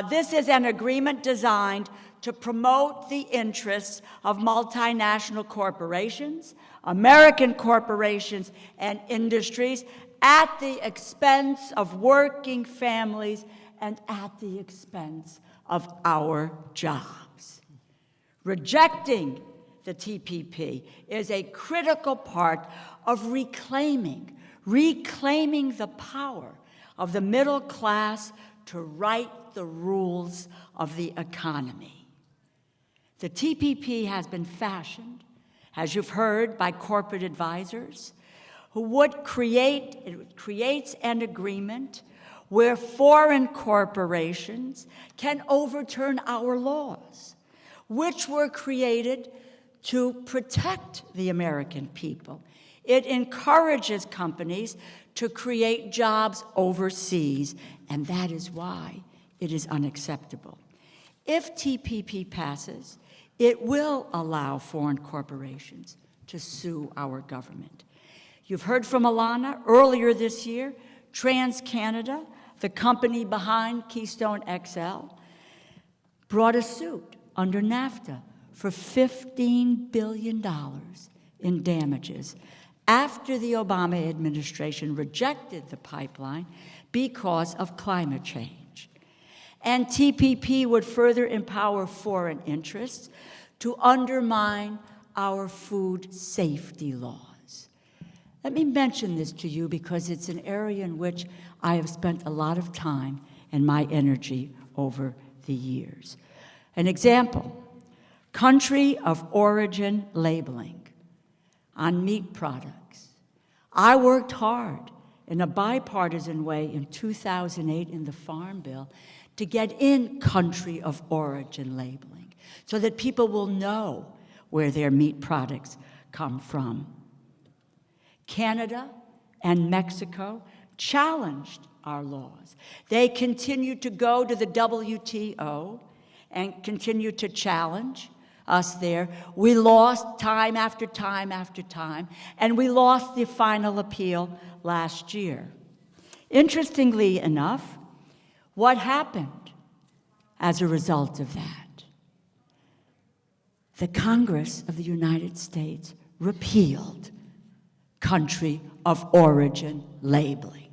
S6: This is an agreement designed to promote the interests of multinational corporations, American corporations, and industries at the expense of working families and at the expense of our jobs. Rejecting the TPP is a critical part of reclaiming the power of the middle class to write the rules of the economy. The TPP has been fashioned, as you've heard, by corporate advisors who creates an agreement where foreign corporations can overturn our laws, which were created to protect the American people. It encourages companies to create jobs overseas, and that is why it is unacceptable. If TPP passes, it will allow foreign corporations to sue our government. You've heard from Ilana earlier this year, TransCanada, the company behind Keystone XL, brought a suit under NAFTA for $15 billion in damages after the Obama administration rejected the pipeline because of climate change. And TPP would further empower foreign interests to undermine our food safety laws. Let me mention this to you because it's an area in which I have spent a lot of time and my energy over the years. An example, country of origin labeling on meat products. I worked hard in a bipartisan way in 2008 in the Farm Bill to get in country of origin labeling so that people will know where their meat products come from. Canada and Mexico challenged our laws. They continued to go to the WTO and continue to challenge us there. We lost time after time after time, and we lost the final appeal last year. Interestingly enough, what happened as a result of that? The Congress of the United States repealed country of origin labeling.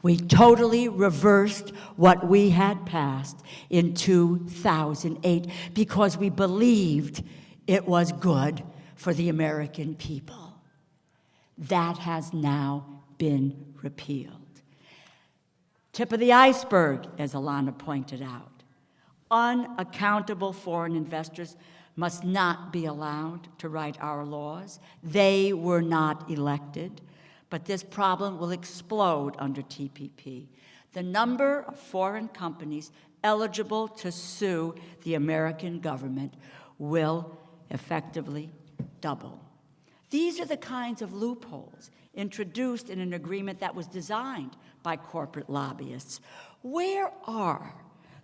S6: We totally reversed what we had passed in 2008 because we believed it was good for the American people. That has now been repealed. Tip of the iceberg, as Ilana pointed out. Unaccountable foreign investors must not be allowed to write our laws. They were not elected. But this problem will explode under TPP. The number of foreign companies eligible to sue the American government will effectively double. These are the kinds of loopholes introduced in an agreement that was designed by corporate lobbyists. Where are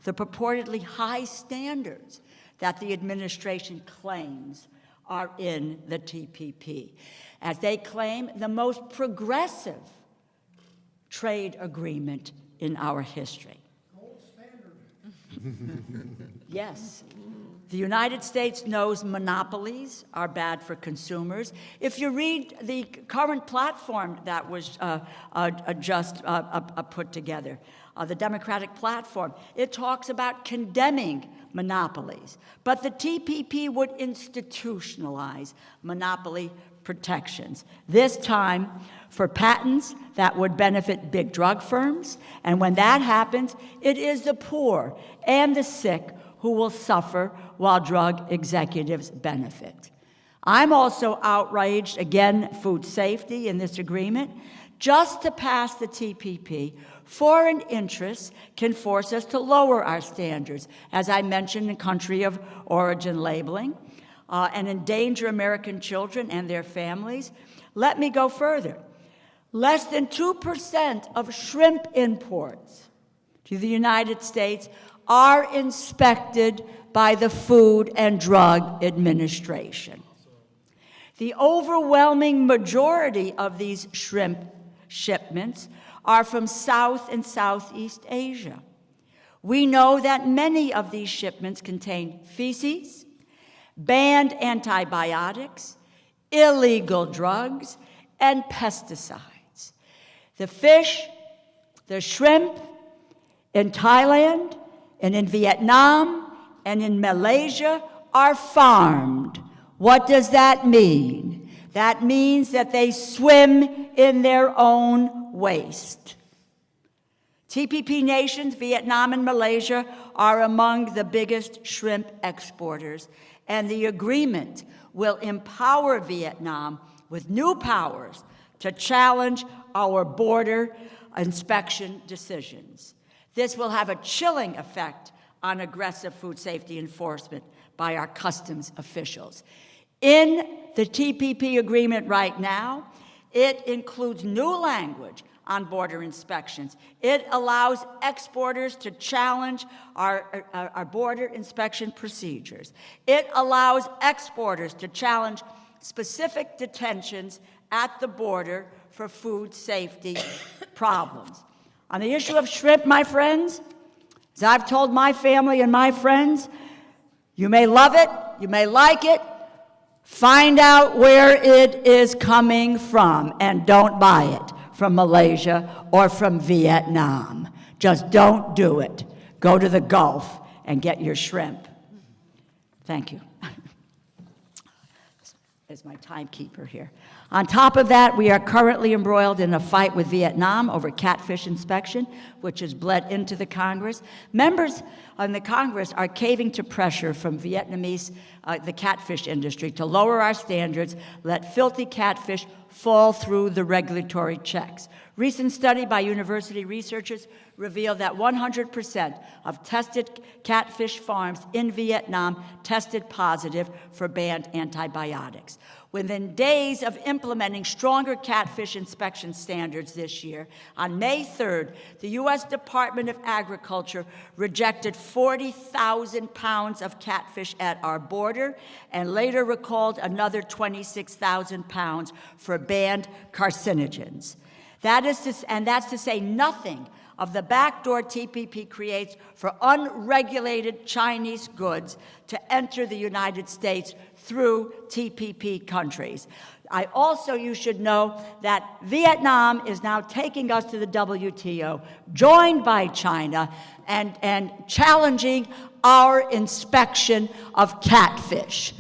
S6: the purportedly high standards that the administration claims are in the TPP? As they claim, the most progressive trade agreement in our history. Gold standard. Yes. The United States knows monopolies are bad for consumers. If you read the current platform that was just put together, the Democratic platform, it talks about condemning monopolies. But the TPP would institutionalize monopoly protections, this time for patents that would benefit big drug firms. And when that happens, it is the poor and the sick who will suffer while drug executives benefit. I'm also outraged, again, food safety in this agreement. Just to pass the TPP, foreign interests can force us to lower our standards, as I mentioned in country of origin labeling, and endanger American children and their families. Let me go further. Less than 2% of shrimp imports to the United States are inspected by the Food and Drug Administration. The overwhelming majority of these shrimp shipments are from South and Southeast Asia. We know that many of these shipments contain feces, banned antibiotics, illegal drugs, and pesticides. The fish, the shrimp in Thailand and in Vietnam and in Malaysia are farmed. What does that mean? That means that they swim in their own waste. TPP nations, Vietnam and Malaysia, are among the biggest shrimp exporters, and the agreement will empower Vietnam with new powers to challenge our border inspection decisions. This will have a chilling effect on aggressive food safety enforcement by our customs officials. In the TPP agreement right now, it includes new language on border inspections. It allows exporters to challenge our border inspection procedures. It allows exporters to challenge specific detentions at the border for food safety problems. On the issue of shrimp, my friends, as I've told my family and my friends, you may love it, you may like it, find out where it is coming from and don't buy it from Malaysia or from Vietnam. Just don't do it. Go to the Gulf and get your shrimp. Thank you. is my timekeeper here. On top of that, we are currently embroiled in a fight with Vietnam over catfish inspection, which has bled into the Congress. Members on the Congress are caving to pressure from Vietnamese, the catfish industry, to lower our standards, let filthy catfish fall through the regulatory checks. Recent study by university researchers revealed that 100% of tested catfish farms in Vietnam tested positive for banned antibiotics. Within days of implementing stronger catfish inspection standards this year, on May 3rd, the U.S. Department of Agriculture rejected 40,000 pounds of catfish at our border and later recalled another 26,000 pounds for banned carcinogens. That's to say nothing of the backdoor TPP creates for unregulated Chinese goods to enter the United States through TPP countries. You should know that Vietnam is now taking us to the WTO, joined by China, and challenging our inspection of catfish.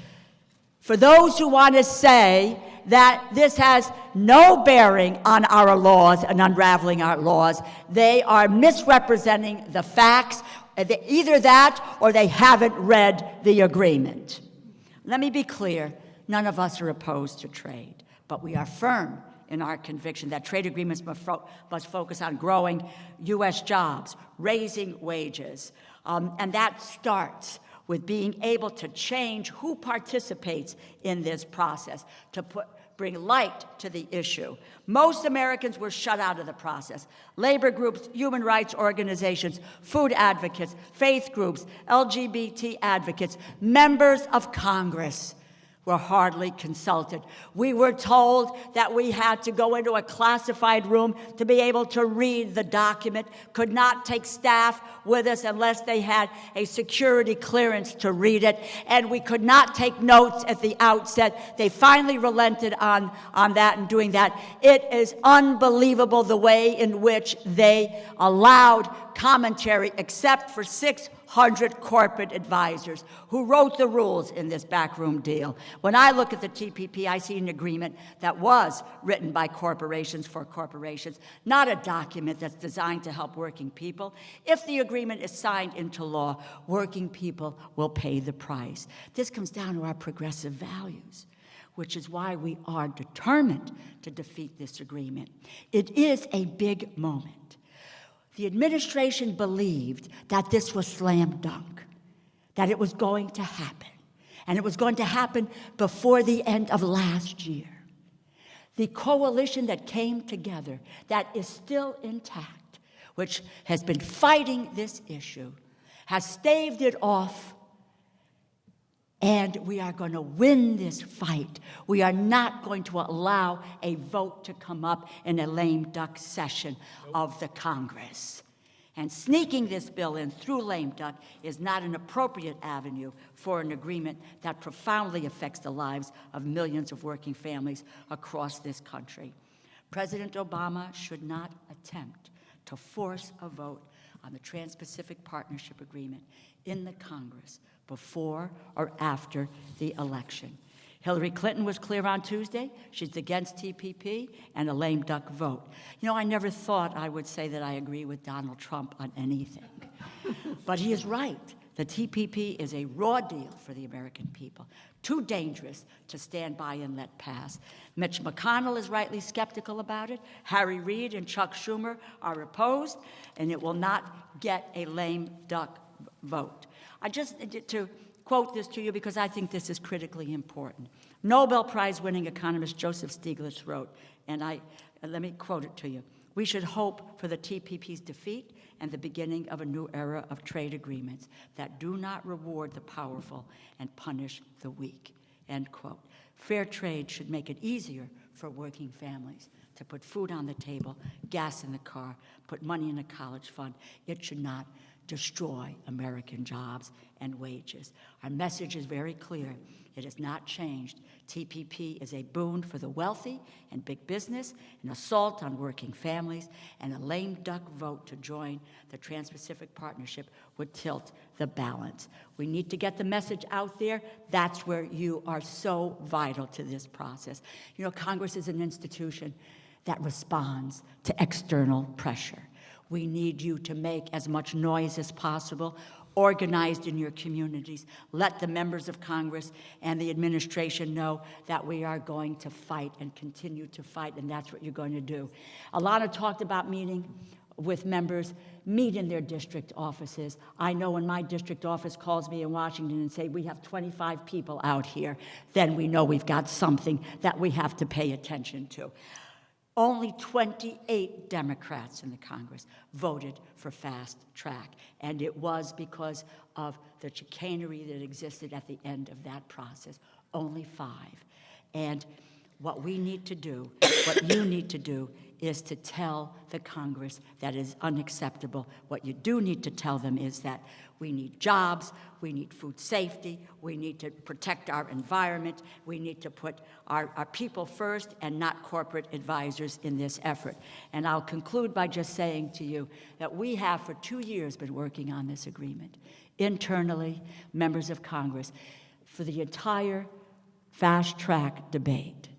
S6: For those who want to say that this has no bearing on our laws and unraveling our laws, they are misrepresenting the facts. Either that or they haven't read the agreement. Let me be clear, none of us are opposed to trade, but we are firm in our conviction that trade agreements must focus on growing U.S. jobs, raising wages, and that starts with being able to change who participates in this process, to bring light to the issue. Most Americans were shut out of the process. Labor groups, human rights organizations, food advocates, faith groups, LGBT advocates, members of Congress were hardly consulted. We were told that we had to go into a classified room to be able to read the document, could not take staff with us unless they had a security clearance to read it, and we could not take notes at the outset. They finally relented on that and doing that. It is unbelievable the way in which they allowed commentary, except for 600 corporate advisors who wrote the rules in this backroom deal. When I look at the TPP, I see an agreement that was written by corporations for corporations, not a document that's designed to help working people. If the agreement is signed into law, working people will pay the price. This comes down to our progressive values, which is why we are determined to defeat this agreement. It is a big moment. The administration believed that this was slam dunk, that it was going to happen, and it was going to happen before the end of last year. The coalition that came together, that is still intact, which has been fighting this issue, has staved it off, and we are going to win this fight. We are not going to allow a vote to come up in a lame duck session of the Congress. And sneaking this bill in through lame duck is not an appropriate avenue for an agreement that profoundly affects the lives of millions of working families across this country. President Obama should not attempt to force a vote on the Trans-Pacific Partnership Agreement in the Congress before or after the election. Hillary Clinton was clear on Tuesday. She's against TPP and a lame duck vote. You know, I never thought I would say that I agree with Donald Trump on anything. But he is right. The TPP is a raw deal for the American people, too dangerous to stand by and let pass. Mitch McConnell is rightly skeptical about it. Harry Reid and Chuck Schumer are opposed, and it will not get a lame duck vote. I just to quote this to you because I think this is critically important. Nobel Prize-winning economist Joseph Stiglitz wrote, and let me quote it to you, "We should hope for the TPP's defeat and the beginning of a new era of trade agreements that do not reward the powerful and punish the weak," end quote. Fair trade should make it easier for working families to put food on the table, gas in the car, put money in a college fund. It should not destroy American jobs and wages. Our message is very clear. It has not changed. TPP is a boon for the wealthy and big business, an assault on working families, and a lame duck vote to join the Trans-Pacific Partnership would tilt the balance. We need to get the message out there. That's where you are so vital to this process. You know, Congress is an institution that responds to external pressure. We need you to make as much noise as possible, organized in your communities. Let the members of Congress and the administration know that we are going to fight and continue to fight, and that's what you're going to do. Ilana talked about meeting with members, meet in their district offices. I know when my district office calls me in Washington and say, we have 25 people out here, then we know we've got something that we have to pay attention to. Only 28 Democrats in the Congress voted for fast track, and it was because of the chicanery that existed at the end of that process. Only 5. And what we need to do, what you need to do, is to tell the Congress that is unacceptable. What you do need to tell them is that we need jobs, we need food safety, we need to protect our environment, we need to put our people first and not corporate advisors in this effort. And I'll conclude by just saying to you that we have for 2 years been working on this agreement. Internally, members of Congress, for the entire fast track debate,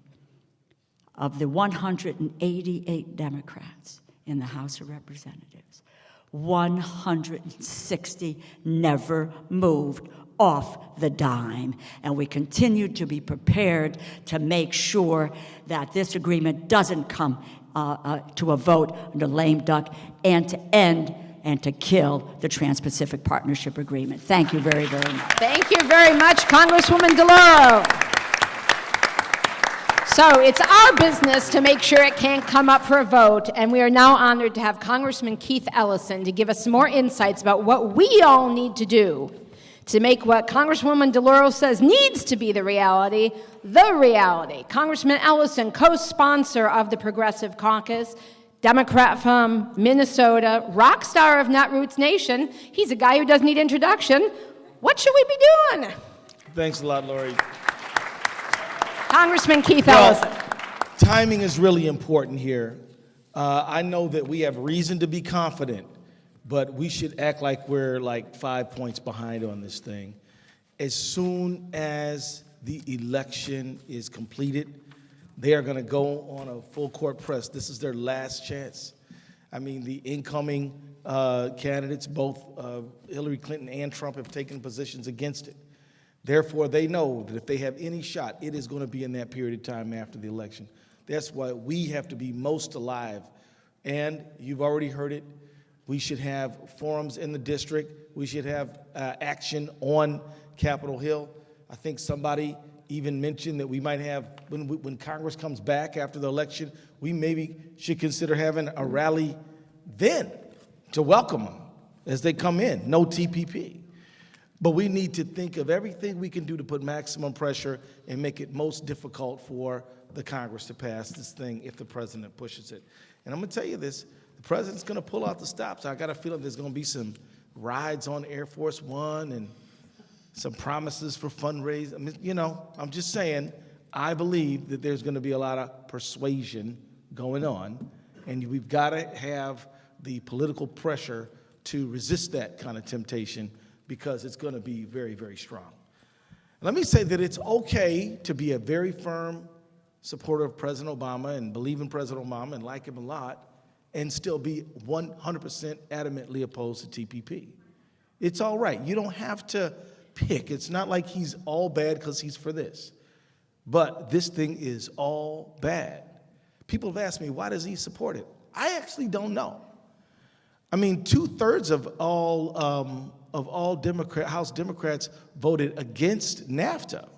S6: of the 188 Democrats in the House of Representatives, 160 never moved off the dime. And we continue to be prepared to make sure that this agreement doesn't come to a vote under lame duck, and to end and to kill the Trans-Pacific Partnership Agreement. Thank you very, very much.
S1: Thank you very much, Congresswoman DeLauro. So it's our business to make sure it can't come up for a vote, and we are now honored to have Congressman Keith Ellison to give us some more insights about what we all need to do to make what Congresswoman DeLauro says needs to be the reality. Congressman Ellison, co-sponsor of the Progressive Caucus, Democrat from Minnesota, rock star of Netroots Nation. He's a guy who doesn't need introduction. What should we be doing?
S7: Thanks a lot, Lori.
S1: Congressman Keith Ellison.
S7: Timing is really important here. I know that we have reason to be confident, but we should act like we're like 5 points behind on this thing. As soon as the election is completed, they are going to go on a full court press. This is their last chance. I mean, the incoming candidates, both Hillary Clinton and Trump, have taken positions against it. Therefore, they know that if they have any shot, it is going to be in that period of time after the election. That's why we have to be most alive. And you've already heard it. We should have forums in the district. We should have action on Capitol Hill. I think somebody even mentioned that we might have, when Congress comes back after the election, we maybe should consider having a rally then to welcome them as they come in. No TPP. But we need to think of everything we can do to put maximum pressure and make it most difficult for the Congress to pass this thing if the president pushes it. And I'm going to tell you this, the president's going to pull out the stops. I got a feeling there's going to be some rides on Air Force One and some promises for fundraising. I mean, you know, I'm just saying, I believe that there's going to be a lot of persuasion going on, and we've got to have the political pressure to resist that kind of temptation, because it's going to be very, very strong. Let me say that it's okay to be a very firm supporter of President Obama and believe in President Obama and like him a lot, and still be 100% adamantly opposed to TPP. It's all right. You don't have to pick. It's not like he's all bad because he's for this. But this thing is all bad. People have asked me, why does he support it? I actually don't know. I mean, 2/3 of all House Democrats voted against NAFTA.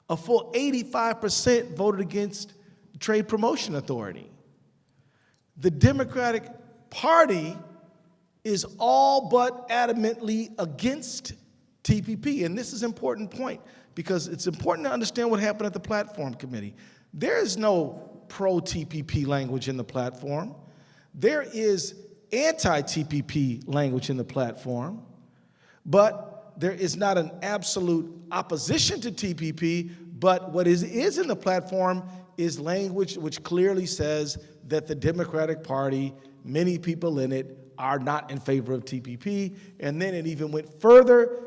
S7: A full 85% voted against the Trade Promotion Authority. The Democratic Party is all but adamantly against TPP. And this is an important point, because it's important to understand what happened at the Platform Committee. There is no pro-TPP language in the platform. There is anti-TPP language in the platform, but there is not an absolute opposition to TPP, but what is in the platform is language which clearly says that the Democratic Party, many people in it, are not in favor of TPP. And then it even went further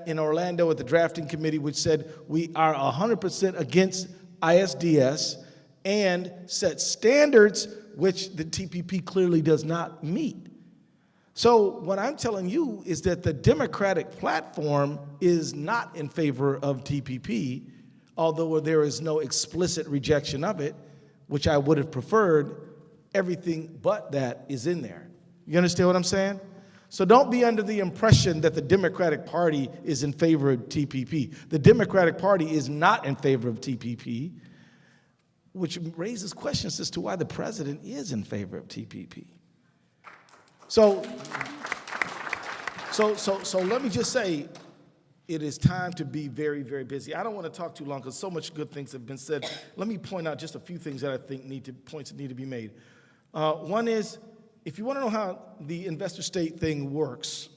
S7: in Orlando at the drafting committee, which said we are 100% against ISDS and set standards which the TPP clearly does not meet. So what I'm telling you is that the Democratic platform is not in favor of TPP, although there is no explicit rejection of it, which I would have preferred. Everything but that is in there. You understand what I'm saying? So don't be under the impression that the Democratic Party is in favor of TPP. The Democratic Party is not in favor of TPP, which raises questions as to why the president is in favor of TPP. So let me just say, it is time to be very, very busy. I don't want to talk too long because so much good things have been said. Let me point out just a few things that I think points that need to be made. One is, if you want to know how the investor-state thing works,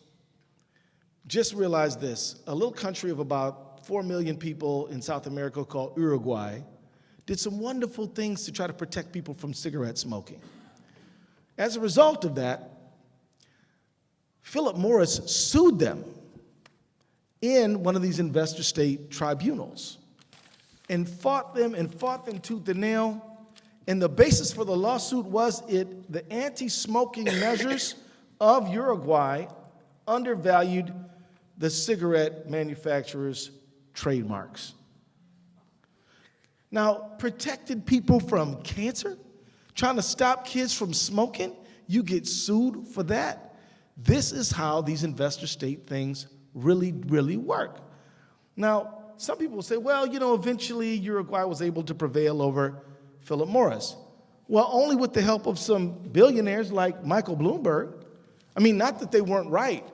S7: just realize this. A little country of about 4 million people in South America called Uruguay did some wonderful things to try to protect people from cigarette smoking. As a result of that, Philip Morris sued them in one of these investor-state tribunals and fought them tooth and nail. And the basis for the lawsuit was the anti-smoking measures of Uruguay undervalued the cigarette manufacturers' trademarks. Now, protected people from cancer, trying to stop kids from smoking, you get sued for that. This is how these investor-state things really, really work. Now, some people will say, well, eventually Uruguay was able to prevail over Philip Morris. Well, only with the help of some billionaires like Michael Bloomberg. I mean, not that they weren't right,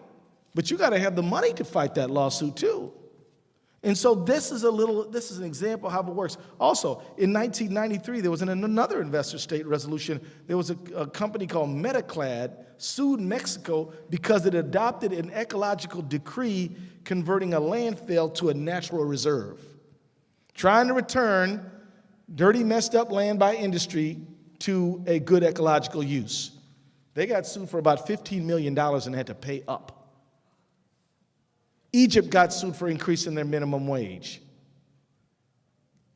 S7: but you got to have the money to fight that lawsuit too. And so this is an example of how it works. Also, in 1993, there was another investor-state resolution. There was a company called Metaclad sued Mexico because it adopted an ecological decree converting a landfill to a natural reserve, trying to return dirty, messed up land by industry to a good ecological use. They got sued for about $15 million and had to pay up. Egypt got sued for increasing their minimum wage.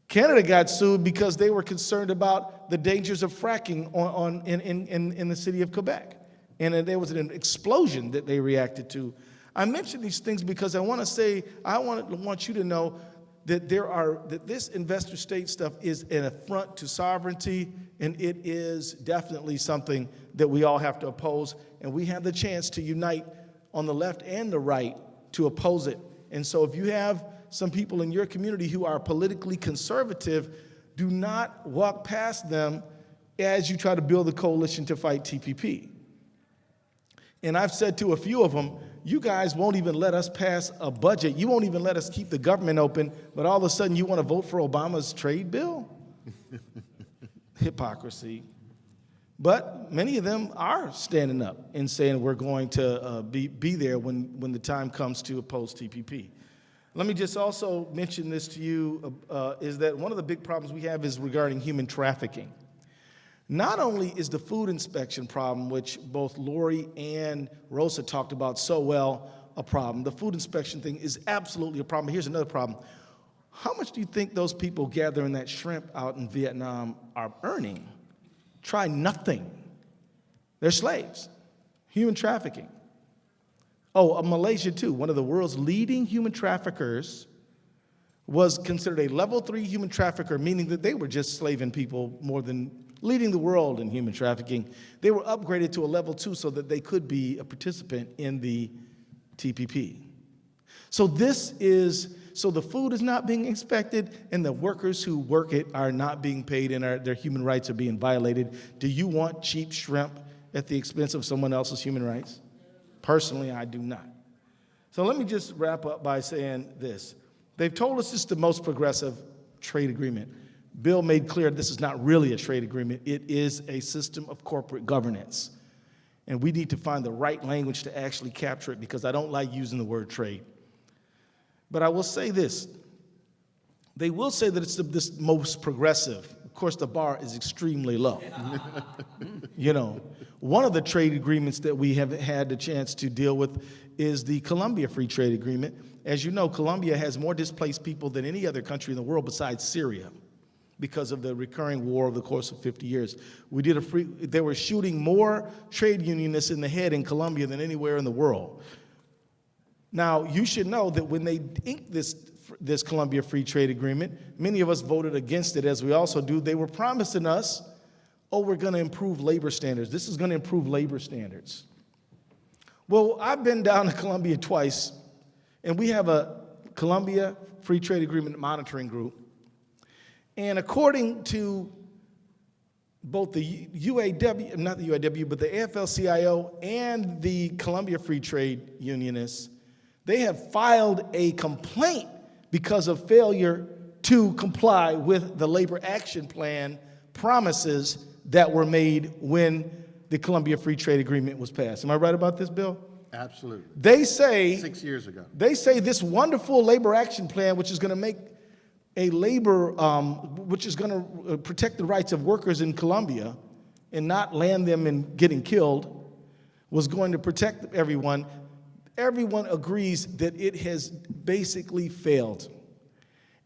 S7: Canada got sued because they were concerned about the dangers of fracking in the city of Quebec. And there was an explosion that they reacted to. I mention these things because I want you to know that this investor-state stuff is an affront to sovereignty, and it is definitely something that we all have to oppose. And we have the chance to unite on the left and the right to oppose it. And so if you have some people in your community who are politically conservative, do not walk past them as you try to build a coalition to fight TPP. And I've said to a few of them, you guys won't even let us pass a budget. You won't even let us keep the government open, but all of a sudden you want to vote for Obama's trade bill? Hypocrisy. But many of them are standing up and saying we're going to be there when the time comes to oppose TPP. Let me just also mention this to you, is that one of the big problems we have is regarding human trafficking. Not only is the food inspection problem, which both Lori and Rosa talked about so well, a problem. The food inspection thing is absolutely a problem. Here's another problem. How much do you think those people gathering that shrimp out in Vietnam are earning? Try nothing. They're slaves. Human trafficking. Oh, Malaysia too. One of the world's leading human traffickers was considered a level 3 human trafficker, meaning that they were just slaving people more than leading the world in human trafficking. They were upgraded to a level 2 so that they could be a participant in the TPP. So the food is not being inspected, and the workers who work it are not being paid, and their human rights are being violated. Do you want cheap shrimp at the expense of someone else's human rights? Personally, I do not. So let me just wrap up by saying this. They've told us this is the most progressive trade agreement. Bill made clear this is not really a trade agreement. It is a system of corporate governance. And we need to find the right language to actually capture it, because I don't like using the word trade. But I will say this. They will say that it's the most progressive. Of course, the bar is extremely low. You know, one of the trade agreements that we have had the chance to deal with is the Colombia Free Trade Agreement. As you know, Colombia has more displaced people than any other country in the world besides Syria, because of the recurring war over the course of 50 years. They were shooting more trade unionists in the head in Colombia than anywhere in the world. Now, you should know that when they inked this Colombia Free Trade Agreement, many of us voted against it, as we also do. They were promising us, oh, we're going to improve labor standards. This is going to improve labor standards. Well, I've been down to Colombia twice, and we have a Colombia Free Trade Agreement monitoring group. And according to both the UAW, not the UAW, but the AFL-CIO and the Colombia Free Trade Unionists, they have filed a complaint because of failure to comply with the Labor Action Plan promises that were made when the Colombia Free Trade Agreement was passed. Am I right about this, Bill?
S3: Absolutely.
S7: They say
S3: 6 years ago.
S7: They say this wonderful Labor Action Plan, which is going to make which is going to protect the rights of workers in Colombia and not land them in getting killed, was going to protect everyone. Everyone agrees that it has basically failed,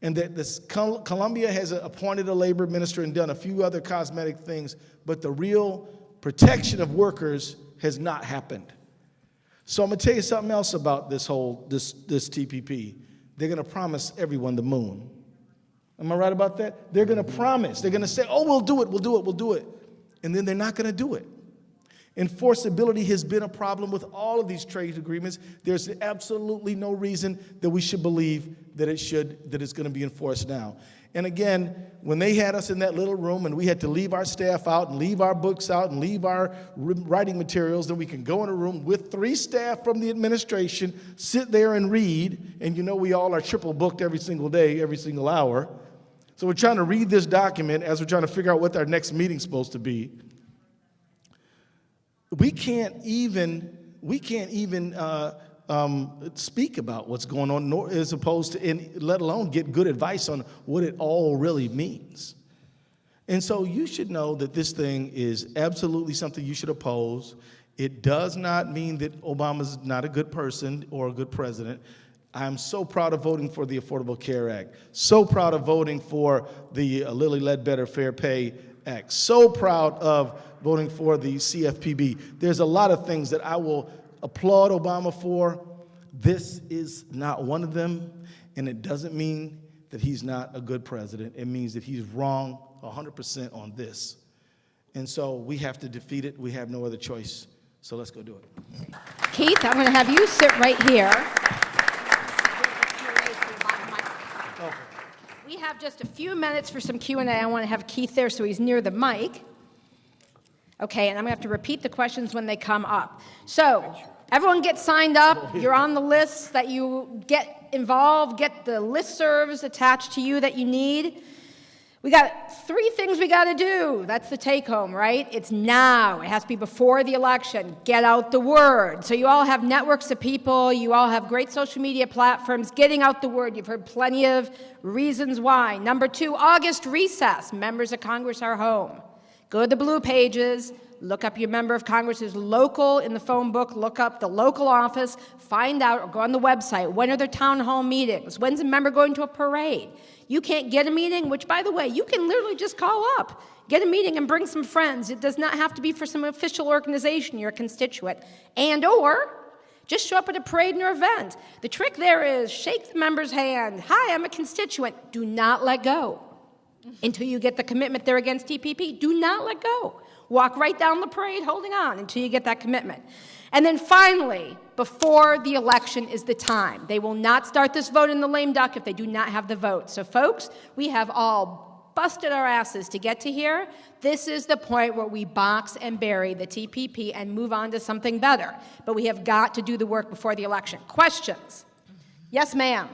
S7: and that Colombia has appointed a labor minister and done a few other cosmetic things, but the real protection of workers has not happened. So I'm going to tell you something else about this TPP. They're going to promise everyone the moon. Am I right about that? They're going to promise. They're going to say, oh, we'll do it. And then they're not going to do it. Enforceability has been a problem with all of these trade agreements. There's absolutely no reason that we should believe that it's going to be enforced now. And again, when they had us in that little room and we had to leave our staff out and leave our books out and leave our writing materials, then we can go in a room with 3 staff from the administration, sit there and read, and you know we all are triple booked every single day, every single hour. So we're trying to read this document as we're trying to figure out what our next meeting's supposed to be. We can't even speak about what's going on, nor as opposed to, let alone get good advice on what it all really means. And so you should know that this thing is absolutely something you should oppose. It does not mean that Obama's not a good person or a good president. I'm so proud of voting for the Affordable Care Act, so proud of voting for the Lilly Ledbetter Fair Pay Act, so proud of voting for the CFPB. There's a lot of things that I will applaud Obama for. This is not one of them, and it doesn't mean that he's not a good president. It means that he's wrong 100% on this. And so we have to defeat it. We have no other choice. So let's go do it.
S1: Keith, I'm going to have you sit right here. We have just a few minutes for some Q&A. I want to have Keith there so he's near the mic. Okay, and I'm going to have to repeat the questions when they come up. So, everyone get signed up. You're on the list that you get involved, get the listservs attached to you that you need. We got 3 things we got to do. That's the take home, right? It's now. It has to be before the election. Get out the word. So you all have networks of people. You all have great social media platforms. Getting out the word. You've heard plenty of reasons why. Number 2, August recess. Members of Congress are home. Go to the blue pages. Look up your member of Congress's local in the phone book. Look up the local office. Find out, or go on the website. When are their town hall meetings? When's a member going to a parade? You can't get a meeting, which, by the way, you can literally just call up. Get a meeting and bring some friends. It does not have to be for some official organization, you're a constituent. Or just show up at a parade or event. The trick there is shake the member's hand. Hi, I'm a constituent. Do not let go until you get the commitment they're against TPP. Do not let go. Walk right down the parade holding on until you get that commitment. And then finally, before the election is the time. They will not start this vote in the lame duck if they do not have the vote. So folks, we have all busted our asses to get to here. This is the point where we box and bury the TPP and move on to something better. But we have got to do the work before the election. Questions? Yes, ma'am.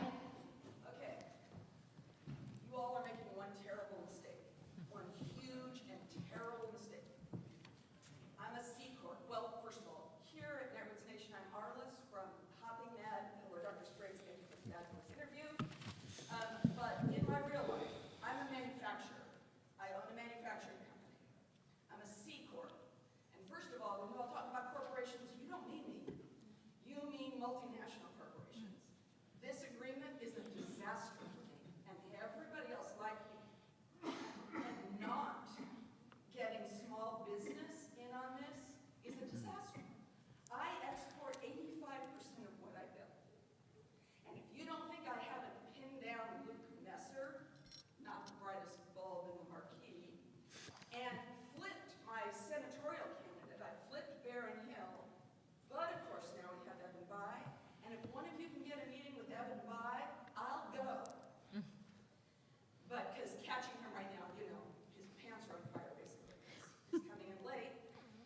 S8: Well, first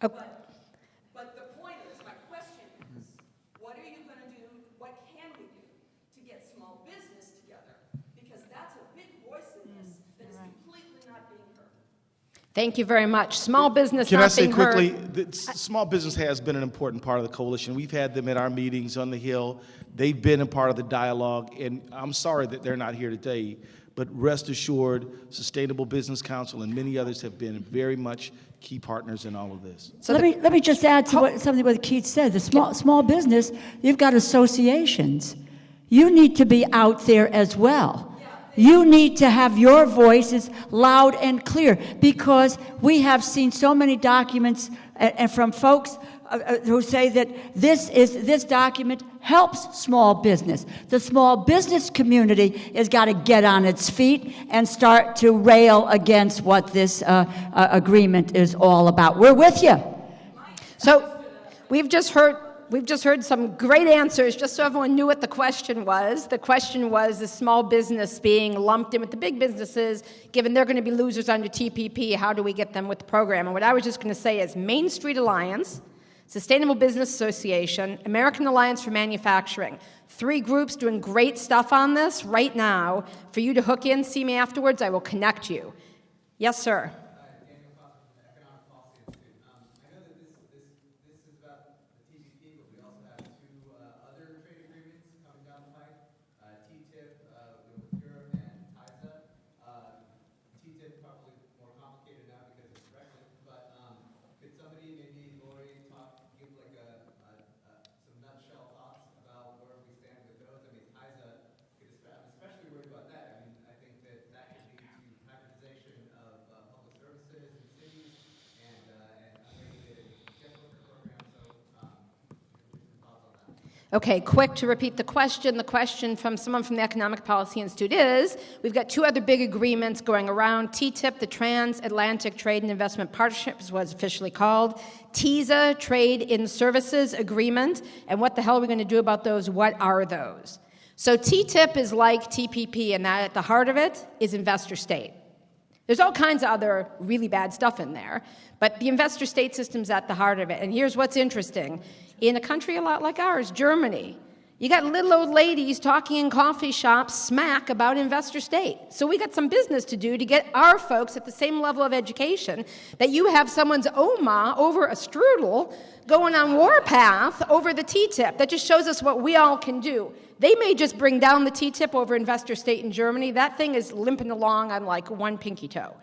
S8: But the point is, my question is, what are you going to do, what can we do to get small business together? Because that's a big voice in this that is completely not being heard.
S1: Thank you very much. Small business
S7: Can
S1: not
S7: I say
S1: being heard.
S7: quickly, that small business has been an important part of the coalition. We've had them at our meetings on the Hill. They've been a part of the dialogue, and I'm sorry that they're not here today, but rest assured, Sustainable Business Council and many others have been very much key partners in all of this.
S1: So
S6: let me just add to something what Keith said. The small business, you've got associations. You need to be out there as well. You need to have your voices loud and clear, because we have seen so many documents and from folks who say that this document helps small business. The small business community has got to get on its feet and start to rail against what this agreement is all about. We're with you.
S1: So we've just heard some great answers, just so everyone knew what the question was. The question was the small business being lumped in with the big businesses, given they're going to be losers under TPP, how do we get them with the program? And what I was just going to say is Main Street Alliance, Sustainable Business Association, American Alliance for Manufacturing, 3 groups doing great stuff on this right now. For you to hook in, see me afterwards, I will connect you. Yes, sir. Okay, quick to repeat the question. The question from someone from the Economic Policy Institute is, we've got 2 other big agreements going around. TTIP, the Transatlantic Trade and Investment Partnership is what it's officially called. TISA, Trade in Services Agreement. And what the hell are we going to do about those? What are those? So TTIP is like TPP, and that at the heart of it is investor state. There's all kinds of other really bad stuff in there, but the investor state system's at the heart of it. And here's what's interesting. In a country a lot like ours, Germany, you got little old ladies talking in coffee shops smack about investor state. So we got some business to do to get our folks at the same level of education that you have someone's Oma over a strudel going on warpath over the TTIP. That just shows us what we all can do. They may just bring down the TTIP over investor state in Germany. That thing is limping along on like one pinky toe.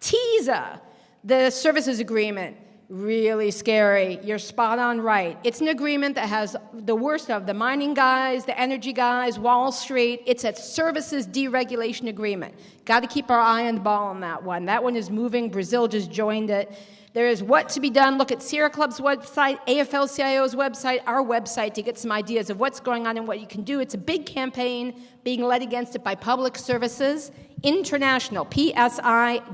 S1: TISA, the services agreement, really scary. You're spot on right. It's an agreement that has the worst of the mining guys, the energy guys, Wall Street. It's a services deregulation agreement. Got to keep our eye on the ball on that one. That one is moving. Brazil just joined it. There is what to be done. Look at Sierra Club's website, AFL-CIO's website, our website to get some ideas of what's going on and what you can do. It's a big campaign being led against it by Public Services International, PSI.org.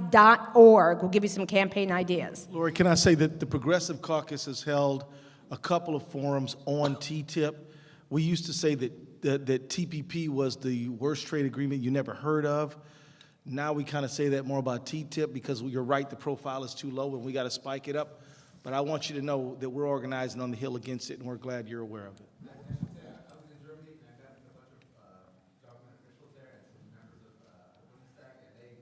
S1: We'll give you some campaign ideas.
S7: Lori, can I say that the Progressive Caucus has held a couple of forums on TTIP. We used to say that TPP was the worst trade agreement you never heard of. Now we kind of say that more about TTIP because you're right, the profile is too low and we got to spike it up. But I want you to know that we're organizing on the Hill against it, and we're glad you're aware of it.
S9: I was in Germany, and I met with a bunch of government officials there and some members of the Bundestag, and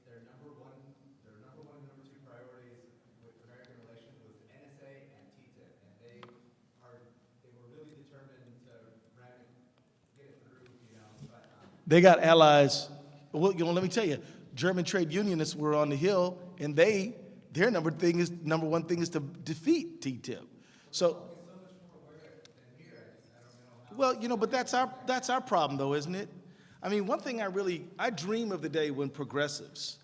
S9: their number one and number 2 priorities with American relations was NSA and TTIP, and they were really determined to get it through, But
S7: they got allies. Well, let me tell you, German trade unionists were on the Hill, and their number one thing is to defeat TTIP. So, well, but that's our problem, though, isn't it? I mean, one thing I dream of the day when progressives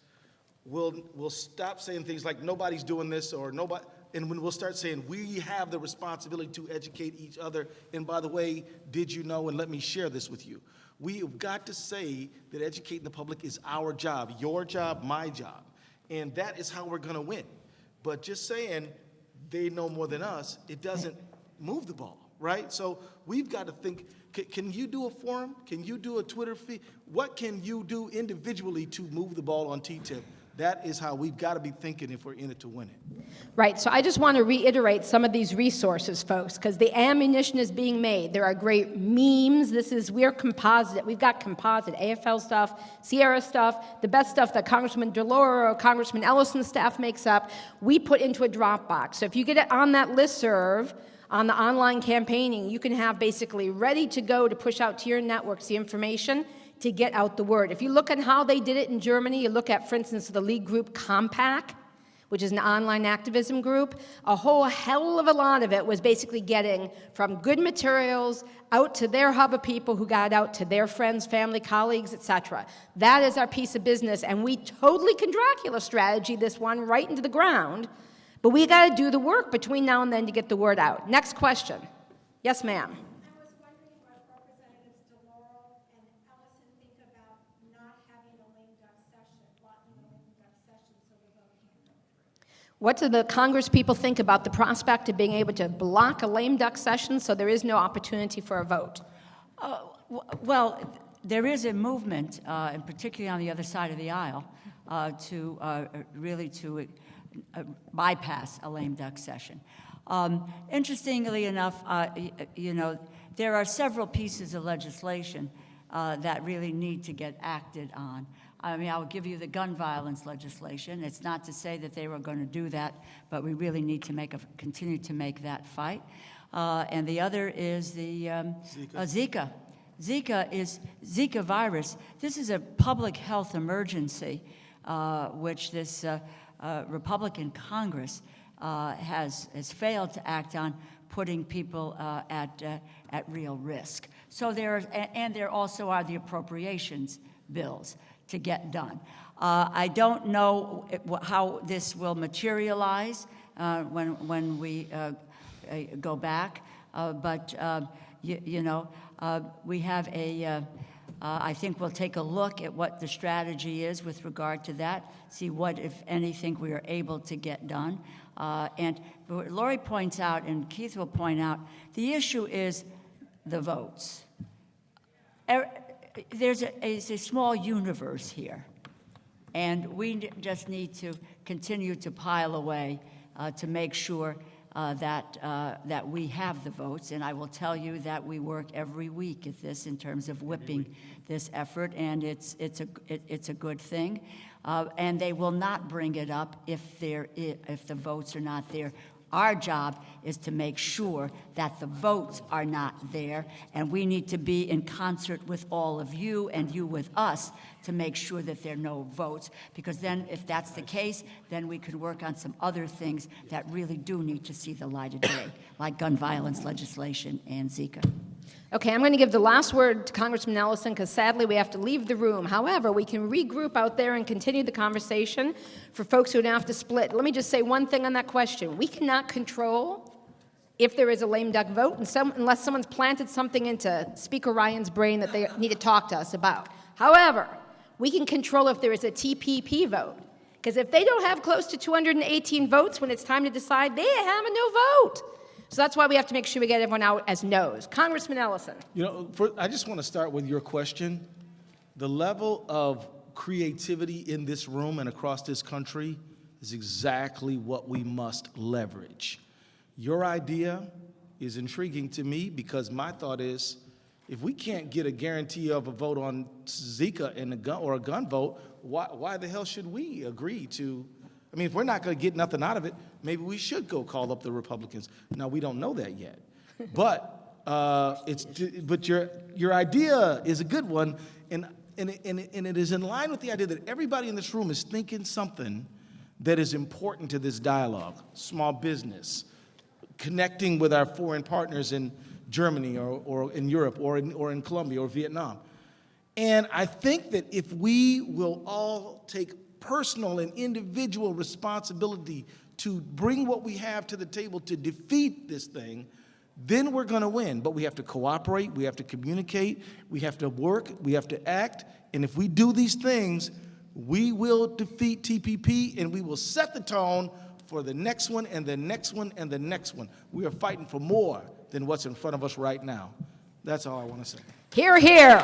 S7: will stop saying things like nobody's doing this or nobody, and when we'll start saying we have the responsibility to educate each other. And by the way, did you know? And let me share this with you. We have got to say that educating the public is our job, your job, my job. And that is how we're going to win. But just saying they know more than us, it doesn't move the ball, right? So we've got to think, can you do a forum? Can you do a Twitter feed? What can you do individually to move the ball on TTIP? That is how we've got to be thinking if we're in it to win it.
S1: Right, so I just want to reiterate some of these resources, folks, because the ammunition is being made. There are great memes. We're composite. We've got composite AFL stuff, Sierra stuff, the best stuff that Congressman DeLauro, Congressman Ellison's staff makes up, we put into a Dropbox. So if you get it on that listserv, on the online campaigning, you can have basically ready to go to push out to your networks the information to get out the word. If you look at how they did it in Germany, you look at, for instance, the league group Compact, which is an online activism group, a whole hell of a lot of it was basically getting from good materials out to their hub of people who got out to their friends, family, colleagues, etc. That is our piece of business, and we totally can Dracula strategy this one right into the ground, but we got to do the work between now and then to get the word out. Next question. Yes, ma'am.
S10: I was wondering what Representatives DeLauro and Ellison think about not having a lame duck session, blocking a lame duck session so the vote can't go through.
S1: What do the Congress people think about the prospect of being able to block a lame duck session so there is no opportunity for a vote?
S6: Well, there is a movement, and particularly on the other side of the aisle, to bypass a lame duck session. Interestingly enough, there are several pieces of legislation that really need to get acted on. I mean, I'll give you the gun violence legislation. It's not to say that they were going to do that, but we really need to continue to make that fight. And the other is the Zika. Zika virus. This is a public health emergency, which this Republican Congress has failed to act on, putting people at real risk. So there also are the appropriations bills to get done. I don't know how this will materialize when we go back, but we have I think we'll take a look at what the strategy is with regard to that, see what, if anything, we are able to get done. And Lori points out, and Keith will point out, the issue is the votes. There's a small universe here, and we just need to continue to pile away to make sure that we have the votes. And I will tell you that we work every week at this in terms of whipping this effort, and it's a good thing. And they will not bring it up if the votes are not there. Our job is to make sure that the votes are not there, and we need to be in concert with all of you and you with us to make sure that there are no votes, because then if that's the case, then we can work on some other things that really do need to see the light of day, like gun violence legislation and Zika.
S1: Okay, I'm going to give the last word to Congressman Ellison because sadly we have to leave the room. However, we can regroup out there and continue the conversation for folks who don't have to split. Let me just say one thing on that question. We cannot control if there is a lame duck vote unless someone's planted something into Speaker Ryan's brain that they need to talk to us about. However, we can control if there is a TPP vote. Because if they don't have close to 218 votes when it's time to decide, they have a no vote. So that's why we have to make sure we get everyone out as no's. Congressman Ellison.
S7: I just want to start with your question. The level of creativity in this room and across this country is exactly what we must leverage. Your idea is intriguing to me because my thought is, if we can't get a guarantee of a vote on Zika and a gun vote, why the hell should we agree to? I mean, if we're not going to get nothing out of it, maybe we should go call up the Republicans. Now, we don't know that yet, but your idea is a good one, and it is in line with the idea that everybody in this room is thinking something that is important to this dialogue: small business, connecting with our foreign partners in Germany or in Europe or in Colombia or Vietnam. And I think that if we will all take personal and individual responsibility to bring what we have to the table to defeat this thing, then we're going to win. But we have to cooperate, we have to communicate, we have to work, we have to act. And if we do these things, we will defeat TPP and we will set the tone for the next one and the next one and the next one. We are fighting for more than what's in front of us right now. That's all I want to say.
S1: Hear, hear.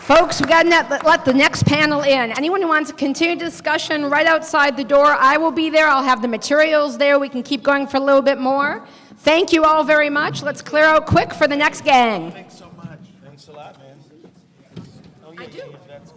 S1: Folks, we got to let the next panel in. Anyone who wants to continue the discussion right outside the door, I will be there. I'll have the materials there. We can keep going for a little bit more. Thank you all very much. Let's clear out quick for the next gang.
S7: Thanks so much. Thanks a lot, man. Oh, yeah,
S1: I do.
S7: that's